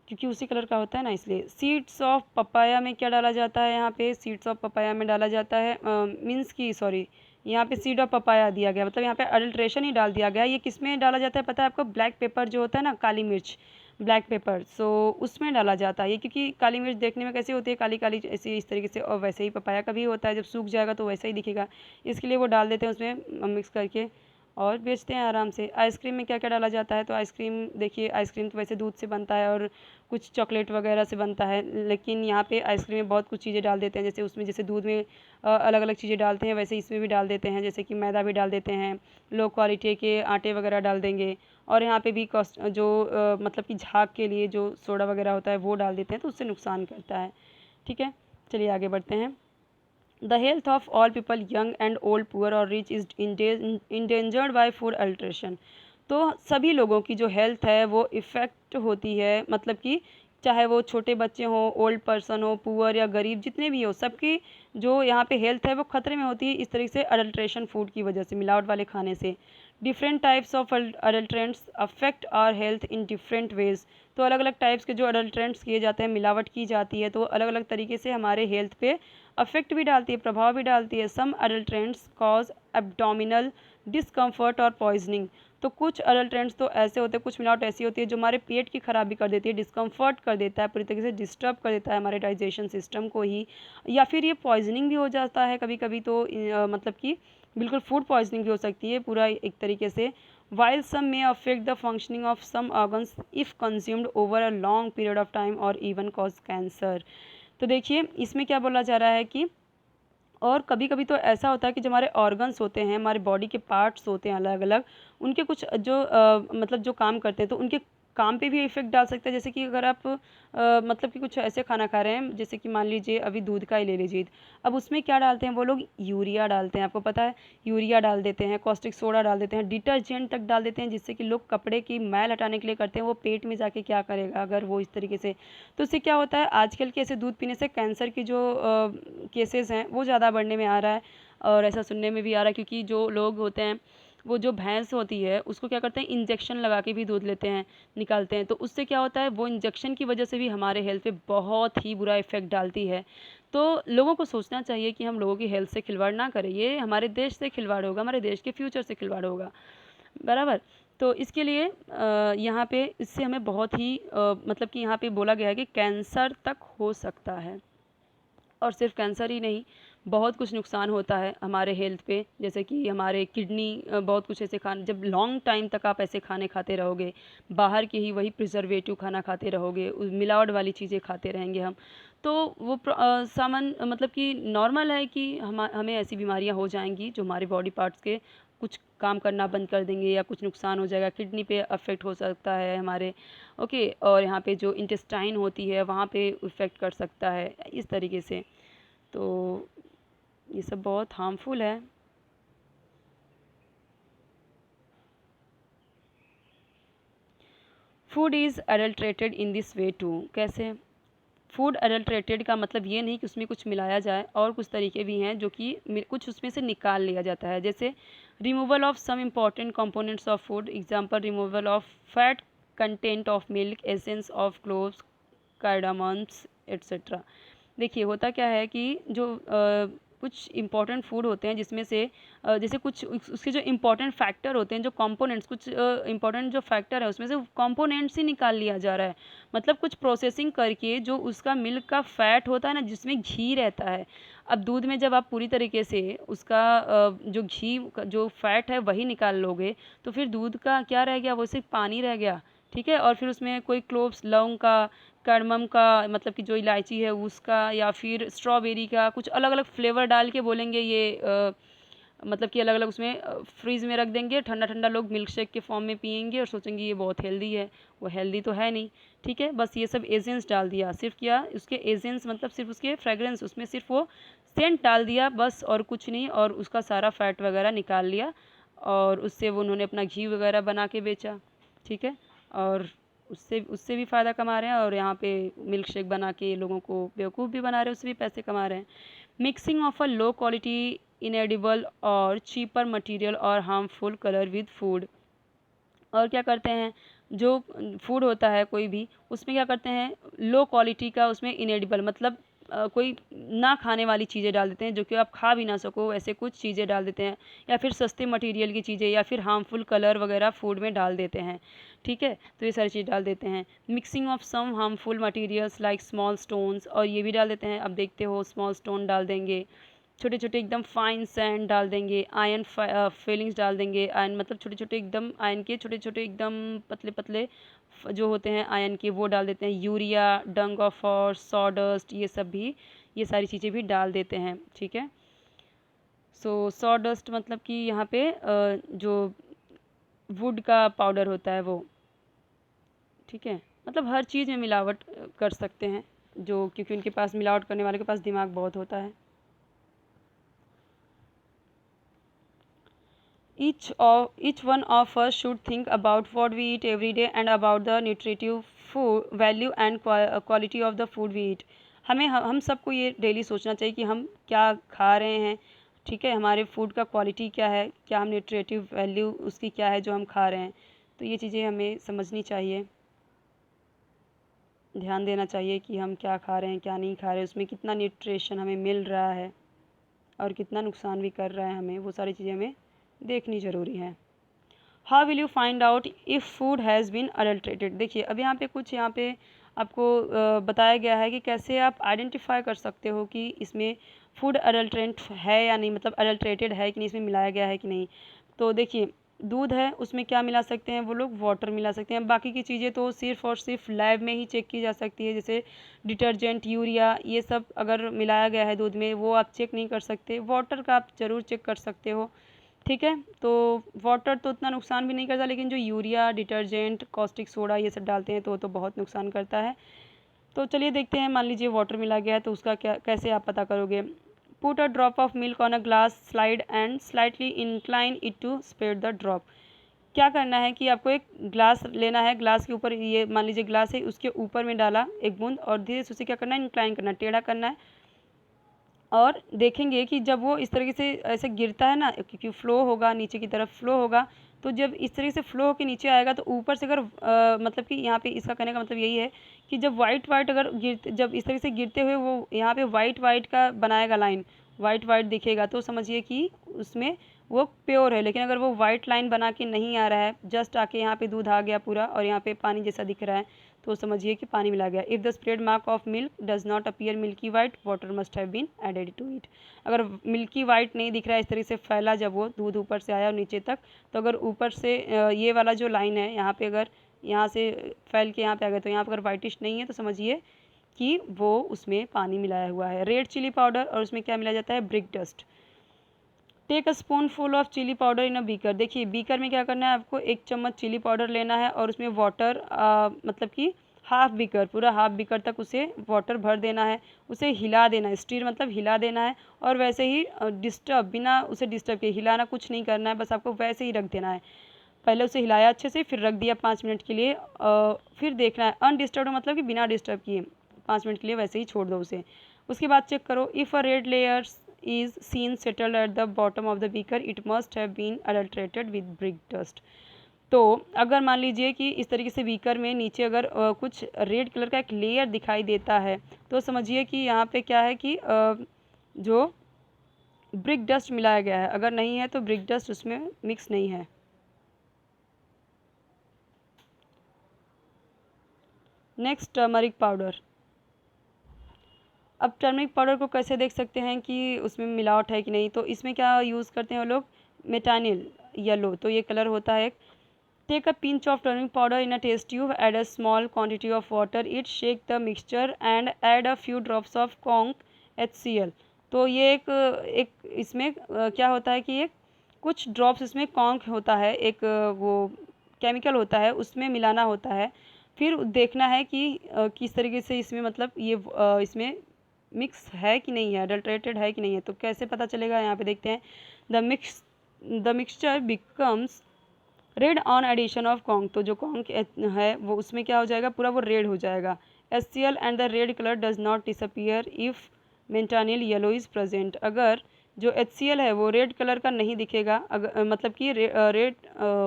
A: क्योंकि उसी कलर का होता है ना, इसलिए। सीड्स ऑफ पपाया में क्या डाला जाता है, यहाँ पे सीड्स ऑफ पपाया में डाला जाता है मीन्स की सॉरी, यहाँ पे सीड ऑफ पपाया दिया गया, मतलब यहाँ पे अडल्ट्रेशन ही डाल दिया गया। ये किस में डाला जाता है पता है आपको, ब्लैक पेपर जो होता है ना, काली मिर्च, ब्लैक पेपर, सो उसमें डाला जाता है ये, क्योंकि काली मिर्च देखने में कैसी होती है, काली काली ऐसी इस तरीके से, और वैसे ही पपाया का भी होता है, जब सूख जाएगा तो वैसा ही दिखेगा, इसके लिए वो डाल देते हैं उसमें मिक्स करके और बेचते हैं आराम से। आइसक्रीम में क्या क्या डाला जाता है, तो आइसक्रीम देखिए, आइसक्रीम तो वैसे दूध से बनता है और कुछ चॉकलेट वगैरह से बनता है, लेकिन यहाँ पे आइसक्रीम में बहुत कुछ चीज़ें डाल देते हैं, जैसे उसमें जैसे दूध में अलग अलग चीज़ें डालते हैं, वैसे इसमें भी डाल देते हैं, जैसे कि मैदा भी डाल देते हैं, लो क्वालिटी के आटे वगैरह डाल देंगे, और यहाँ पे भी कॉस्ट जो मतलब कि झाग के लिए जो सोडा वगैरह होता है वो डाल देते हैं, तो उससे नुकसान करता है। ठीक है, चलिए आगे बढ़ते हैं। The health of all people, young and old, poor और rich, is endangered by food adulteration. तो सभी लोगों की जो हेल्थ है वो इफ़ेक्ट होती है, मतलब कि चाहे वो छोटे बच्चे हों, ओल्ड पर्सन हो, पुअर या गरीब, जितने भी हो, सबकी जो यहाँ पे हेल्थ है वो खतरे में होती है इस तरीके से अडल्ट्रेशन फूड की वजह से, मिलावट वाले खाने से। Different types of adulterants affect our health in different ways. तो अलग अलग टाइप्स के जो अडल्ट्रेंट्स किए जाते हैं, मिलावट की जाती है, तो अलग अलग तरीके से हमारे हेल्थ पे अफेक्ट भी डालती है, प्रभाव भी डालती है। सम अडल्ट्रेंट्स कॉज एब्डोमिनल डिस्कम्फर्ट और पॉइजनिंग। तो कुछ अडल्ट्रेंट्स तो ऐसे होते हैं, कुछ मिलावट ऐसी होती है जो हमारे पेट की खराबी कर देती है, डिस्कम्फर्ट कर देता है, पूरी तरीके से डिस्टर्ब कर देता है हमारे डाइजेशन सिस्टम को ही, या फिर ये पॉइजनिंग भी हो जाता है कभी कभी। तो मतलब कि बिल्कुल फूड पॉइजनिंग भी हो सकती है पूरा एक तरीके से। while some may affect the functioning of some organs if consumed over a long period of time or even cause cancer। तो देखिए इसमें क्या बोला जा रहा है कि और कभी कभी तो ऐसा होता है कि जो हमारे ऑर्गन्स होते हैं, हमारे बॉडी के पार्ट्स होते हैं अलग अलग, उनके कुछ जो मतलब जो काम करते हैं, तो उनके काम पे भी इफेक्ट डाल सकता है। जैसे कि अगर आप मतलब कि कुछ ऐसे खाना खा रहे हैं, जैसे कि मान लीजिए अभी दूध का ही ले लीजिए, अब उसमें क्या डालते हैं वो लोग, यूरिया डालते हैं, आपको पता है, यूरिया डाल देते हैं, कॉस्टिक सोडा डाल देते हैं, डिटर्जेंट तक डाल देते हैं, जिससे कि लोग कपड़े की मैल हटाने के लिए करते हैं, वो पेट में जाके क्या करेगा अगर वो इस तरीके से। तो उससे क्या होता है, आजकल के ऐसे दूध पीने से कैंसर की जो केसेस हैं वो ज़्यादा बढ़ने में आ रहा है, और ऐसा सुनने में भी आ रहा है, क्योंकि जो लोग होते हैं, वो जो भैंस होती है उसको क्या करते हैं, इंजेक्शन लगा के भी दूध लेते हैं, निकालते हैं, तो उससे क्या होता है, वो इंजेक्शन की वजह से भी हमारे हेल्थ पे बहुत ही बुरा इफेक्ट डालती है। तो लोगों को सोचना चाहिए कि हम लोगों की हेल्थ से खिलवाड़ ना करें, ये हमारे देश से खिलवाड़ होगा, हमारे देश के फ्यूचर से खिलवाड़ होगा, बराबर। तो इसके लिए यहाँ पे इससे हमें बहुत ही मतलब कि यहाँ पे बोला गया है कि कैंसर तक हो सकता है, और सिर्फ कैंसर ही नहीं, बहुत कुछ नुकसान होता है हमारे हेल्थ पे, जैसे कि हमारे किडनी, बहुत कुछ ऐसे खाने, जब लॉन्ग टाइम तक आप ऐसे खाने खाते रहोगे, बाहर के ही वही प्रिजर्वेटिव खाना खाते रहोगे, मिलावट वाली चीज़ें खाते रहेंगे हम, तो वो सामान मतलब कि नॉर्मल है कि हमें ऐसी बीमारियां हो जाएंगी जो हमारे बॉडी पार्ट्स के कुछ काम करना बंद कर देंगे या कुछ नुकसान हो जाएगा, किडनी पे अफेक्ट हो सकता है हमारे, ओके, और यहाँ पे जो इंटेस्टाइन होती है वहाँ पे इफ़ेक्ट कर सकता है इस तरीके से। तो ये सब बहुत हार्मफुल है। Food is adulterated in this way too, कैसे? फूड अडल्ट्रेटेड का मतलब ये नहीं कि उसमें कुछ मिलाया जाए, और कुछ तरीके भी हैं जो कि कुछ उसमें से निकाल लिया जाता है, जैसे removal of some important components of food, example removal of fat content of milk, essence of cloves, cardamoms etcetera. देखिए होता क्या है कि जो कुछ इम्पॉर्टेंट फूड होते हैं जिसमें से जैसे कुछ उसके जो इम्पॉर्टेंट फैक्टर होते हैं, जो कंपोनेंट्स, कुछ इम्पॉर्टेंट जो फैक्टर है उसमें से कंपोनेंट्स ही निकाल लिया जा रहा है, मतलब कुछ प्रोसेसिंग करके जो उसका मिल्क का फैट होता है ना, जिसमें घी रहता है। अब दूध में जब आप पूरी तरीके से उसका जो घी जो फैट है वही निकाल लोगे, तो फिर दूध का क्या रह गया? वो सिर्फ पानी रह गया, ठीक है। और फिर उसमें कोई क्लोव्स, लौंग का, कार्डमम का, मतलब कि जो इलायची है उसका, या फिर स्ट्रॉबेरी का, कुछ अलग अलग फ्लेवर डाल के बोलेंगे ये मतलब कि अलग अलग उसमें फ्रीज में रख देंगे, ठंडा ठंडा लोग मिल्क शेक के फॉर्म में पियेंगे और सोचेंगे ये बहुत हेल्दी है। वो हेल्दी तो है नहीं, ठीक है। बस ये सब एजेंट्स डाल दिया, सिर्फ क्या उसके एजेंट्स, मतलब सिर्फ उसके फ्रेगरेंस, उसमें सिर्फ वो सेंट डाल दिया बस, और कुछ नहीं, और उसका सारा फैट वगैरह निकाल लिया, और उससे वो उन्होंने अपना घी वगैरह बना के बेचा, ठीक है। और उससे उससे भी फ़ायदा कमा रहे हैं, और यहाँ पे मिल्क शेक बना के लोगों को बेवकूफ़ भी बना रहे हैं, उससे भी पैसे कमा रहे हैं। Mixing of a low quality इनएडिबल और चीपर मटेरियल और हार्मफुल कलर विद फूड। और क्या करते हैं, जो फूड होता है कोई भी, उसमें क्या करते हैं, लो क्वालिटी का, उसमें इनएडिबल मतलब कोई ना खाने वाली चीज़ें डाल देते हैं, जो कि आप खा भी ना सको, ऐसे कुछ चीज़ें डाल देते हैं, या फिर सस्ते मटेरियल की चीज़ें, या फिर हार्मफुल कलर वगैरह फूड में डाल देते हैं, ठीक है। तो ये सारी चीज़ डाल देते हैं। Mixing of some harmful materials like small stones, और ये भी डाल देते हैं, अब देखते हो स्मॉल स्टोन डाल देंगे, छोटे छोटे एकदम फाइन सैंड डाल देंगे, आयरन फिलिंग्स डाल देंगे, आयरन मतलब छोटे छोटे एकदम आयरन के छोटे छोटे एकदम पतले पतले जो होते हैं आयरन के, वो डाल देते हैं। Urea, Dang of horse, sawdust, ये सब भी, ये सारी चीज़ें भी डाल देते हैं, ठीक है। सो सॉडस्ट मतलब कि यहाँ पे जो वुड का पाउडर होता है वो, ठीक है। मतलब हर चीज़ में मिलावट कर सकते हैं, जो क्योंकि उनके पास, मिलावट करने वाले के पास दिमाग बहुत होता है। Each one of us should think about what we eat every day and about the nutritive food value and quality of the food we eat. हम सबको ये डेली सोचना चाहिए कि हम क्या खा रहे हैं, ठीक है, हमारे फूड का क्वालिटी क्या है, क्या हम न्यूट्रिटिव वैल्यू उसकी क्या है जो हम खा रहे हैं। तो ये चीज़ें हमें समझनी चाहिए, ध्यान देना चाहिए कि हम क्या खा रहे हैं, क्या नहीं खा रहे हैं, उसमें कितना न्यूट्रिशन हमें मिल रहा है और कितना नुकसान भी कर रहा है हमें, वो सारी चीज़ें हमें देखनी ज़रूरी है। How will you find out if food has been adulterated. देखिए अब यहाँ पे कुछ, यहाँ पे आपको बताया गया है कि कैसे आप आइडेंटिफाई कर सकते हो कि इसमें फूड अडल्ट्रेंट है या नहीं, मतलब अडल्ट्रेटेड है कि नहीं, इसमें मिलाया गया है कि नहीं। तो देखिए दूध है, उसमें क्या मिला सकते हैं वो लोग, वाटर मिला सकते हैं। बाकी की चीज़ें तो सिर्फ और सिर्फ लैब में ही चेक की जा सकती है, जैसे डिटर्जेंट, यूरिया, ये सब अगर मिलाया गया है दूध में वो आप चेक नहीं कर सकते। वाटर का आप ज़रूर चेक कर सकते हो, ठीक है। तो वाटर तो उतना नुकसान भी नहीं करता, लेकिन जो यूरिया, डिटर्जेंट, कॉस्टिक सोडा ये सब डालते हैं तो बहुत नुकसान करता है। तो चलिए देखते हैं, मान लीजिए वाटर मिला गया है तो उसका क्या, कैसे आप पता करोगे। Put a drop of milk on a glass slide and slightly incline it to spread the drop. क्या करना है कि आपको एक ग्लास लेना है, ग्लास के ऊपर, ये मान लीजिए ग्लास है, उसके ऊपर में डाला एक बूंद, और धीरे से उसे क्या करना है, इंक्लाइन करना, टेढ़ा करना है। और देखेंगे कि जब वो इस तरीके से ऐसे गिरता है ना, क्योंकि फ्लो होगा नीचे की तरफ, फ्लो होगा, तो जब इस तरीके से फ्लो होकर नीचे आएगा तो ऊपर से अगर मतलब कि यहाँ पे इसका कहने का मतलब यही है कि जब वाइट वाइट अगर जब इस तरीके से गिरते हुए वो यहाँ पे वाइट वाइट का बनाएगा लाइन, वाइट वाइट दिखेगा तो समझिए कि उसमें वो प्योर है। लेकिन अगर वो वाइट लाइन बना के नहीं आ रहा है, जस्ट आके यहाँ पे दूध आ गया पूरा और यहाँ पे पानी जैसा दिख रहा है, तो समझिए कि पानी मिला गया। If the spread mark of milk does not appear milky white, water must have been added to it. अगर मिल्की वाइट नहीं दिख रहा है इस तरीके से फैला, जब वो दूध ऊपर से आया और नीचे तक, तो अगर ऊपर से ये वाला जो लाइन है यहाँ पे अगर यहाँ से फैल के यहाँ पे आ गया, तो यहाँ पर अगर वाइटिश नहीं है तो समझिए कि वो उसमें पानी मिलाया हुआ है। रेड चिली पाउडर, और उसमें क्या मिलाया जाता है, brick dust. Take a spoon full of chilli powder in a beaker. देखिए बीकर में क्या करना है, आपको 1 चम्मच चिली पाउडर लेना है और उसमें वाटर मतलब कि हाफ बीकर, पूरा हाफ बीकर तक उसे वाटर भर देना है। उसे हिला देना है, स्टीर मतलब हिला देना है। और वैसे ही डिस्टर्ब, बिना उसे डिस्टर्ब किए, हिलाना कुछ नहीं करना है, बस आपको वैसे ही रख देना है। पहले उसे हिलाया अच्छे से, फिर रख दिया 5 मिनट के लिए, फिर देखना है अनडिस्टर्ब मतलब कि बिना डिस्टर्ब किए 5 मिनट के लिए वैसे ही छोड़ दो उसे। उसके बाद चेक करो, if a red layers is seen settled at the bottom of the beaker, it must have been adulterated with brick dust। तो अगर मान लीजिए कि इस तरीके से बीकर में नीचे अगर कुछ रेड कलर का एक लेयर दिखाई देता है, तो समझिए कि यहाँ पे क्या है कि जो ब्रिक डस्ट मिलाया गया है। अगर नहीं है तो ब्रिक डस्ट उसमें मिक्स नहीं है। Next, turmeric powder. अब टर्मरिक पाउडर को कैसे देख सकते हैं कि उसमें मिलावट है कि नहीं, तो इसमें क्या यूज़ करते हैं वो लोग, मेटानिल येलो, तो ये कलर होता है। Take a pinch of turmeric powder in a test tube, add a small quantity of water, it shake the mixture and add a few drops of conc HCl। तो ये एक इसमें क्या होता है कि एक कुछ ड्रॉप्स इसमें कॉन्क होता है, एक वो केमिकल होता है, उसमें मिलाना होता है। फिर देखना है कि किस तरीके से इसमें मतलब ये इसमें मिक्स है कि नहीं है, अडल्ट्रेटेड है कि नहीं है। तो कैसे पता चलेगा, यहाँ पे देखते हैं, the mixture becomes red on addition of conc. तो जो कॉन्क है वो उसमें क्या हो जाएगा, पूरा वो रेड हो जाएगा। HCl and the red colour does not disappear if metanil yellow is present. अगर जो HCl है वो रेड कलर का नहीं दिखेगा, अगर मतलब कि red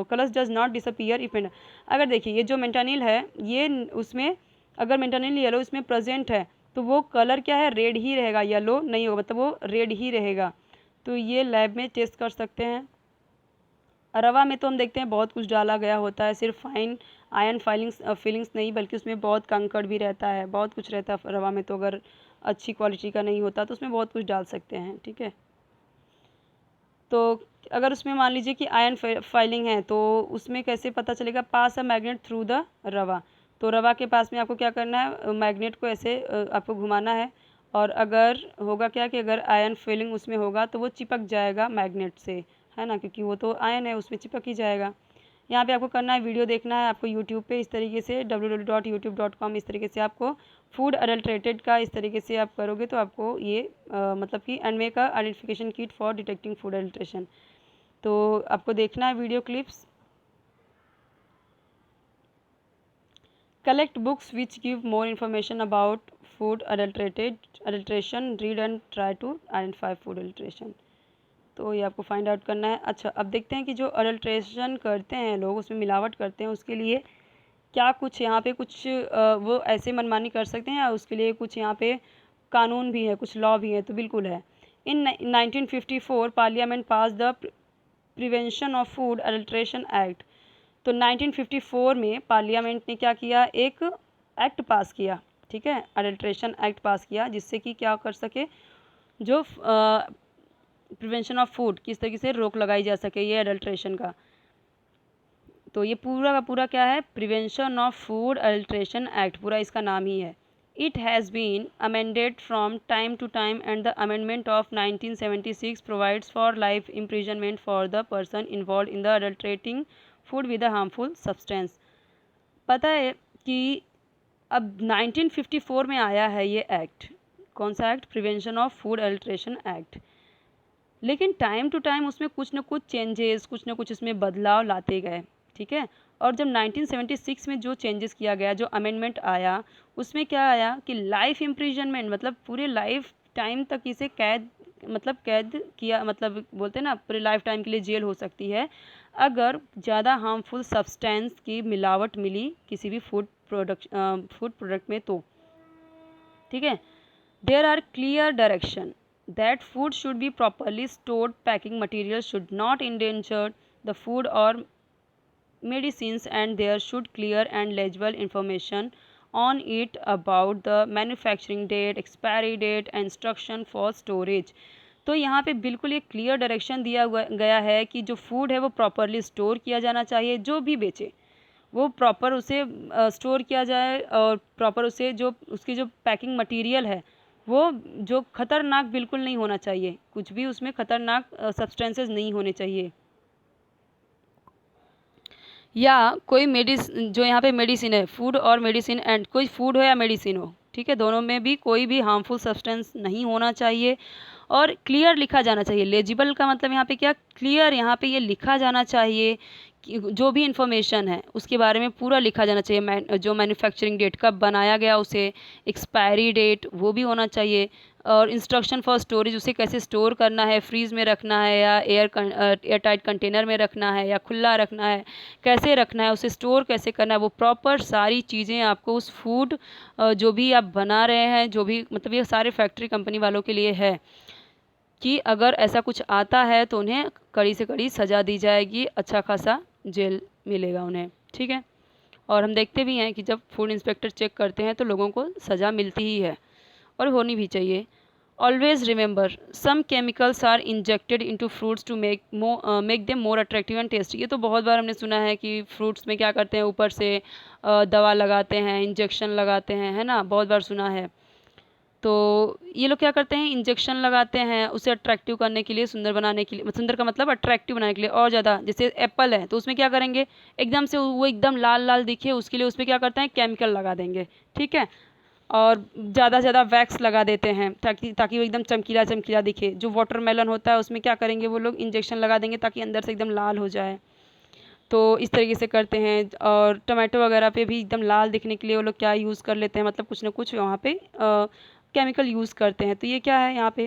A: colours does not disappear if, अगर देखिए ये जो मेंटानिल है ये उसमें अगर मेंटानिल येलो इसमें प्रेजेंट है तो वो कलर क्या है, रेड ही रहेगा, येलो नहीं होगा, मतलब वो रेड ही रहेगा। तो ये लैब में टेस्ट कर सकते हैं। रवा में तो हम देखते हैं बहुत कुछ डाला गया होता है, सिर्फ फाइन आयन फीलिंग्स नहीं, बल्कि उसमें बहुत कंकड़ भी रहता है, बहुत कुछ रहता है रवा में। तो अगर अच्छी क्वालिटी का नहीं होता तो उसमें बहुत कुछ डाल सकते हैं, ठीक है। तो अगर उसमें मान लीजिए कि आयन फाइलिंग है तो उसमें कैसे पता चलेगा, पास अ मैग्नेट थ्रू द रवा। तो रवा के पास में आपको क्या करना है, मैग्नेट को ऐसे आपको घुमाना है, और अगर होगा क्या कि अगर आयन फिलिंग उसमें होगा तो वो चिपक जाएगा मैग्नेट से, है ना, क्योंकि वो तो आयन है उसमें चिपक ही जाएगा। यहाँ पे आपको करना है, वीडियो देखना है आपको यूट्यूब पे इस तरीके से www.youtube.com, इस तरीके से आपको फूड अडल्ट्रेटेड का इस तरीके से आप करोगे तो आपको ये मतलब कि and make a identification kit for detecting food adulteration. तो आपको देखना है video clips. Collect books which give more information about food adulteration, read and try to identify food adulteration. तो ये आपको फाइंड आउट करना है। अच्छा, अब देखते हैं कि जो अडल्ट्रेशन करते हैं लोग, उसमें मिलावट करते हैं, उसके लिए क्या कुछ यहाँ पे कुछ वो ऐसे मनमानी कर सकते हैं या उसके लिए कुछ यहाँ पे कानून भी है, कुछ लॉ भी है। तो बिल्कुल है। इन 1954 parliament pass the prevention of food adulteration act. तो 1954 में पार्लियामेंट ने क्या किया, एक एक्ट पास किया, ठीक है, अडल्ट्रेशन एक्ट पास किया, जिससे कि क्या कर सके, जो प्रिवेंशन ऑफ फूड, किस तरीके से रोक लगाई जा सके ये अडल्ट्रेशन का। तो ये पूरा का पूरा क्या है, prevention of food adulteration act, पूरा इसका नाम ही है। It has been amended from time to time and the amendment of 1976 provides for life imprisonment for the person involve in the adulterating food with a harmful substance. पता है कि अब 1954 में आया है ये एक्ट, कौन सा act, prevention of food adulteration act. लेकिन टाइम टू टाइम उसमें कुछ न कुछ चेंजेस, कुछ न कुछ इसमें बदलाव लाते गए, ठीक है। और जब 1976 में जो चेंजेस किया गया, जो अमेंडमेंट आया, उसमें क्या आया कि लाइफ इम्प्रिजनमेंट, मतलब पूरे लाइफ टाइम तक इसे कैद, मतलब कैद किया, मतलब बोलते हैं ना पूरे लाइफ टाइम के लिए जेल हो सकती है अगर ज़्यादा हार्मफुल सब्सटेंस की मिलावट मिली किसी भी फूड प्रोडक्ट में, तो ठीक है। There are clear direction, that food should be properly stored. Packing materials should not endanger the food or medicines, and there should clear and legible information on it about the manufacturing date, expiry date and instruction for storage. तो यहाँ पे बिल्कुल एक क्लियर डायरेक्शन दिया गया है कि जो फूड है वो प्रॉपरली स्टोर किया जाना चाहिए, जो भी बेचे वो प्रॉपर उसे स्टोर किया जाए और प्रॉपर उसे जो उसकी जो पैकिंग मटेरियल है वो जो ख़तरनाक बिल्कुल नहीं होना चाहिए, कुछ भी उसमें ख़तरनाक सब्सटेंसेस नहीं होने चाहिए। या कोई मेडिसिन, जो यहाँ पे मेडिसिन है, फूड और मेडिसिन, एंड कोई फूड हो या मेडिसिन हो, ठीक है, दोनों में भी कोई भी हार्मफुल सब्सटेंस नहीं होना चाहिए और क्लियर लिखा जाना चाहिए। लेजिबल का मतलब यहाँ पे क्या, क्लियर, यहाँ पे ये लिखा जाना चाहिए कि जो भी इंफॉर्मेशन है उसके बारे में पूरा लिखा जाना चाहिए। जो मैन्युफैक्चरिंग डेट कब बनाया गया उसे, एक्सपायरी डेट वो भी होना चाहिए, और इंस्ट्रक्शन फॉर स्टोरेज, उसे कैसे स्टोर करना है, फ्रीज़ में रखना है या एयर टाइट कंटेनर में रखना है या खुला रखना है, कैसे रखना है, उसे स्टोर कैसे करना है, वो प्रॉपर सारी चीज़ें आपको उस फूड जो भी आप बना रहे हैं, जो भी मतलब ये सारे फैक्ट्री कंपनी वालों के लिए है कि अगर ऐसा कुछ आता है तो उन्हें कड़ी से कड़ी सज़ा दी जाएगी, अच्छा खासा जेल मिलेगा उन्हें, ठीक है। और हम देखते भी हैं कि जब फूड इंस्पेक्टर चेक करते हैं तो लोगों को सज़ा मिलती ही है और होनी भी चाहिए। Always remember some chemicals are injected into fruits to make them more attractive and tasty. ये तो बहुत बार हमने सुना है कि फ्रूट्स में क्या करते हैं, ऊपर से दवा लगाते हैं, इंजेक्शन लगाते हैं, है ना, बहुत बार सुना है। तो ये लोग क्या करते हैं, इंजेक्शन लगाते हैं उसे अट्रैक्टिव करने के लिए, सुंदर बनाने के लिए, सुंदर का मतलब अट्रैक्टिव बनाने के लिए और ज़्यादा। जैसे एप्पल है तो उसमें क्या करेंगे, एकदम से वो एकदम लाल लाल दिखे उसके लिए उसमें क्या करते हैं, केमिकल लगा देंगे, ठीक है, और ज़्यादा से ज़्यादा वैक्स लगा देते हैं ताकि ताकि वो एकदम चमकीला चमकीला दिखे। जो वाटरमेलन होता है उसमें क्या करेंगे, वो लोग इंजेक्शन लगा देंगे ताकि अंदर से एकदम लाल हो जाए। तो इस तरीके से करते हैं। और टमाटो वगैरह पे भी एकदम लाल दिखने के लिए वो लोग क्या यूज़ कर लेते हैं, मतलब कुछ ना कुछ वहाँ पे केमिकल यूज़ करते हैं। तो ये क्या है, यहाँ पे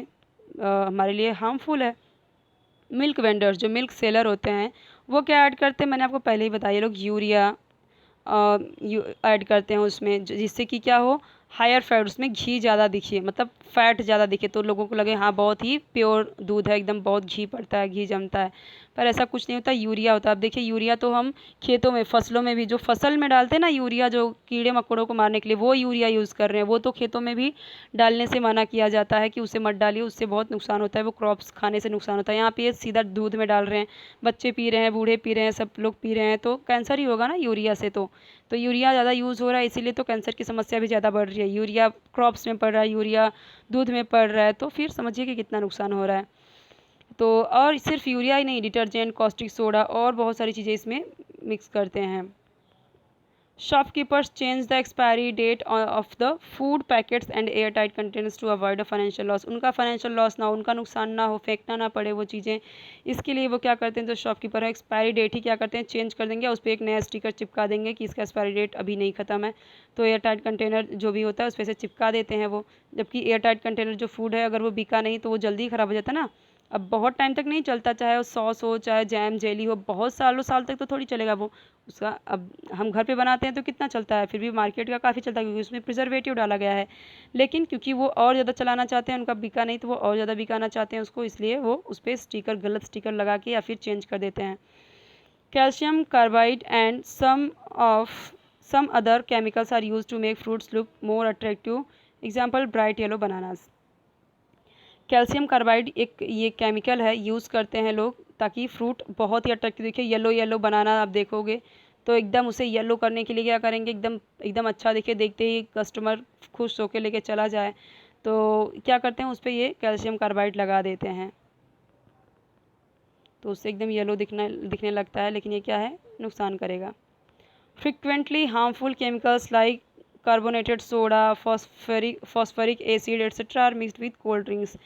A: हमारे लिए हार्मफुल है। मिल्क वेंडर्स, जो मिल्क सेलर होते हैं, वो क्या ऐड करते हैं, मैंने आपको पहले ही बताया, लोग यूरिया ऐड करते हैं उसमें, जिससे कि क्या हो, हायर फैट, उसमें घी ज़्यादा दिखे, मतलब फ़ैट ज़्यादा दिखे तो लोगों को लगे हाँ बहुत ही प्योर दूध है, एकदम बहुत घी पड़ता है, घी जमता है। पर ऐसा कुछ नहीं होता, यूरिया होता है। अब देखिए यूरिया तो हम खेतों में, फसलों में भी, जो फसल में डालते हैं ना यूरिया, जो कीड़े मकोड़ों को मारने के लिए, वो यूरिया यूज़ कर रहे हैं। वो तो खेतों में भी डालने से मना किया जाता है कि उसे मत डालिए, उससे बहुत नुकसान होता है, वो क्रॉप्स खाने से नुकसान होता है। यहाँ पे ये सीधा दूध में डाल रहे हैं, बच्चे पी रहे हैं, बूढ़े पी रहे हैं, सब लोग पी रहे हैं, तो कैंसर ही होगा ना यूरिया से। तो यूरिया ज़्यादा यूज़ हो रहा है, इसीलिए तो कैंसर की समस्या भी ज़्यादा बढ़ रही है। यूरिया क्रॉप्स में पड़ रहा है, यूरिया दूध में पड़ रहा है, तो फिर समझिए कि कितना नुकसान हो रहा है। तो और सिर्फ यूरिया ही नहीं, डिटर्जेंट, कॉस्टिक सोडा और बहुत सारी चीज़ें इसमें मिक्स करते हैं। Shopkeepers change the expiry date of the food packets and airtight containers to avoid a financial loss। उनका फाइनेंशियल लॉस ना हो, उनका नुकसान ना हो, फेंकना ना पड़े वो चीज़ें, इसके लिए वो क्या करते हैं, तो शॉपकीपर है, एक्सपायरी डेट ही क्या करते हैं, चेंज कर देंगे, उस पर एक नया स्टिकर चिपका देंगे कि इसका एक्सपायरी डेट अभी नहीं ख़त्म है। तो एयरटाइट कंटेनर जो भी होता है उस पर से चिपका देते हैं वो। जबकि एयरटाइट कंटेनर जो फूड है अगर वो बिका नहीं तो वो जल्दी ख़राब हो जाता है ना, अब बहुत टाइम तक नहीं चलता, चाहे वो सॉस हो, चाहे जैम जेली हो, बहुत सालों साल तक तो थोड़ी चलेगा वो उसका। अब हम घर पे बनाते हैं तो कितना चलता है, फिर भी मार्केट का काफ़ी चलता है क्योंकि उसमें प्रिजर्वेटिव डाला गया है। लेकिन क्योंकि वो और ज़्यादा चलाना चाहते हैं, उनका बिका नहीं तो वो और ज़्यादा बिकाना चाहते हैं उसको, इसलिए वो उस पर स्टिकर, गलत स्टिकर लगा के या फिर चेंज कर देते हैं। Calcium carbide and some other chemicals are used to make fruits look more attractive. Example, bright yellow bananas। Calcium carbide एक ये केमिकल है, यूज़ करते हैं लोग ताकि फ्रूट बहुत ही अट्रैक्टिव दिखे। येलो येलो बनाना आप देखोगे तो एकदम उसे येलो करने के लिए क्या करेंगे, एकदम एकदम अच्छा दिखे, देखते ही कस्टमर खुश होकर लेके चला जाए, तो क्या करते हैं उस पर ये कैल्शियम कार्बाइड लगा देते हैं, तो उससे एकदम येलो दिखने लगता है, लेकिन ये क्या है, नुकसान करेगा। Frequently harmful chemicals like carbonated soda, phosphoric acid etcetera are mixed with cold drinks.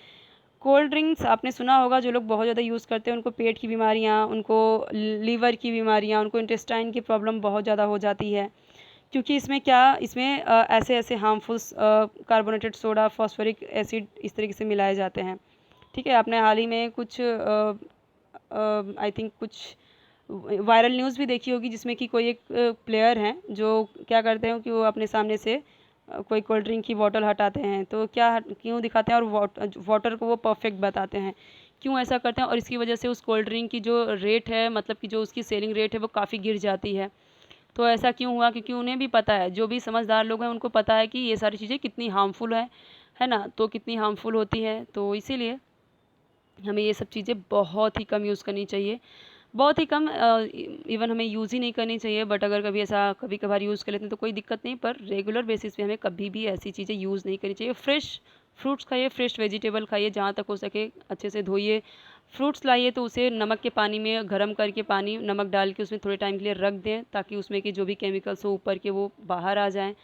A: Cold drinks आपने सुना होगा, जो लोग बहुत ज़्यादा यूज़ करते हैं उनको पेट की बीमारियाँ, उनको लीवर की बीमारियाँ, उनको इंटेस्टाइन की प्रॉब्लम बहुत ज़्यादा हो जाती है, क्योंकि इसमें क्या, इसमें ऐसे ऐसे harmful carbonated soda, phosphoric acid इस तरीके से मिलाए जाते हैं। ठीक है, आपने हाल ही में कुछ आई थिंक कुछ वायरल न्यूज़ भी देखी होगी जिसमें कि कोई एक प्लेयर हैं जो क्या करते हैं कि वो अपने सामने से कोई कोल्ड ड्रिंक की बॉटल हटाते हैं तो क्या क्यों दिखाते हैं, और वाटर को वो परफेक्ट बताते हैं, क्यों ऐसा करते हैं, और इसकी वजह से उस कोल्ड ड्रिंक की जो रेट है, मतलब कि जो उसकी सेलिंग रेट है वो काफ़ी गिर जाती है। तो ऐसा क्यों हुआ, क्योंकि उन्हें भी पता है, जो भी समझदार लोग हैं उनको पता है कि ये सारी चीज़ें कितनी हार्मफुल है ना, तो कितनी हार्मफुल होती है, तो इसीलिए हमें ये सब चीज़ें बहुत ही कम यूज़ करनी चाहिए, बहुत ही कम, इवन हमें यूज़ ही नहीं करनी चाहिए। बट अगर कभी ऐसा कभी कभार यूज़ कर लेते हैं तो कोई दिक्कत नहीं, पर रेगुलर बेसिस पे हमें कभी भी ऐसी चीज़ें यूज़ नहीं करनी चाहिए। फ्रेश फ्रूट्स खाइए, फ्रेश वेजिटेबल खाइए, जहाँ तक हो सके अच्छे से धोइए। फ्रूट्स लाइए तो उसे नमक के पानी में गर्म करके, पानी नमक डाल के उसमें थोड़े टाइम के लिए रख दें, ताकि उसमें के जो भी केमिकल्स हो ऊपर के वो बाहर आ जाएँ,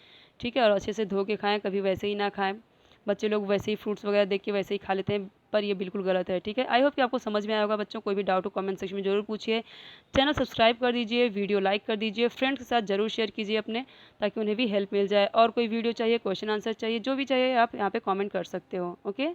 A: ठीक है, और अच्छे से धो के खाएँ, कभी वैसे ही ना खाएँ। बच्चे लोग वैसे ही फ्रूट्स वगैरह देख के वैसे ही खा लेते हैं, पर ये बिल्कुल गलत है, ठीक है। आई होप कि आपको समझ में आया होगा बच्चों। कोई भी डाउट हो कमेंट सेक्शन में ज़रूर पूछिए। चैनल सब्सक्राइब कर दीजिए, वीडियो लाइक कर दीजिए, फ्रेंड्स के साथ ज़रूर शेयर कीजिए अपने, ताकि उन्हें भी हेल्प मिल जाए। और कोई वीडियो चाहिए, क्वेश्चन आंसर चाहिए, जो भी चाहिए आप यहाँ पे कमेंट कर सकते हो। ओके।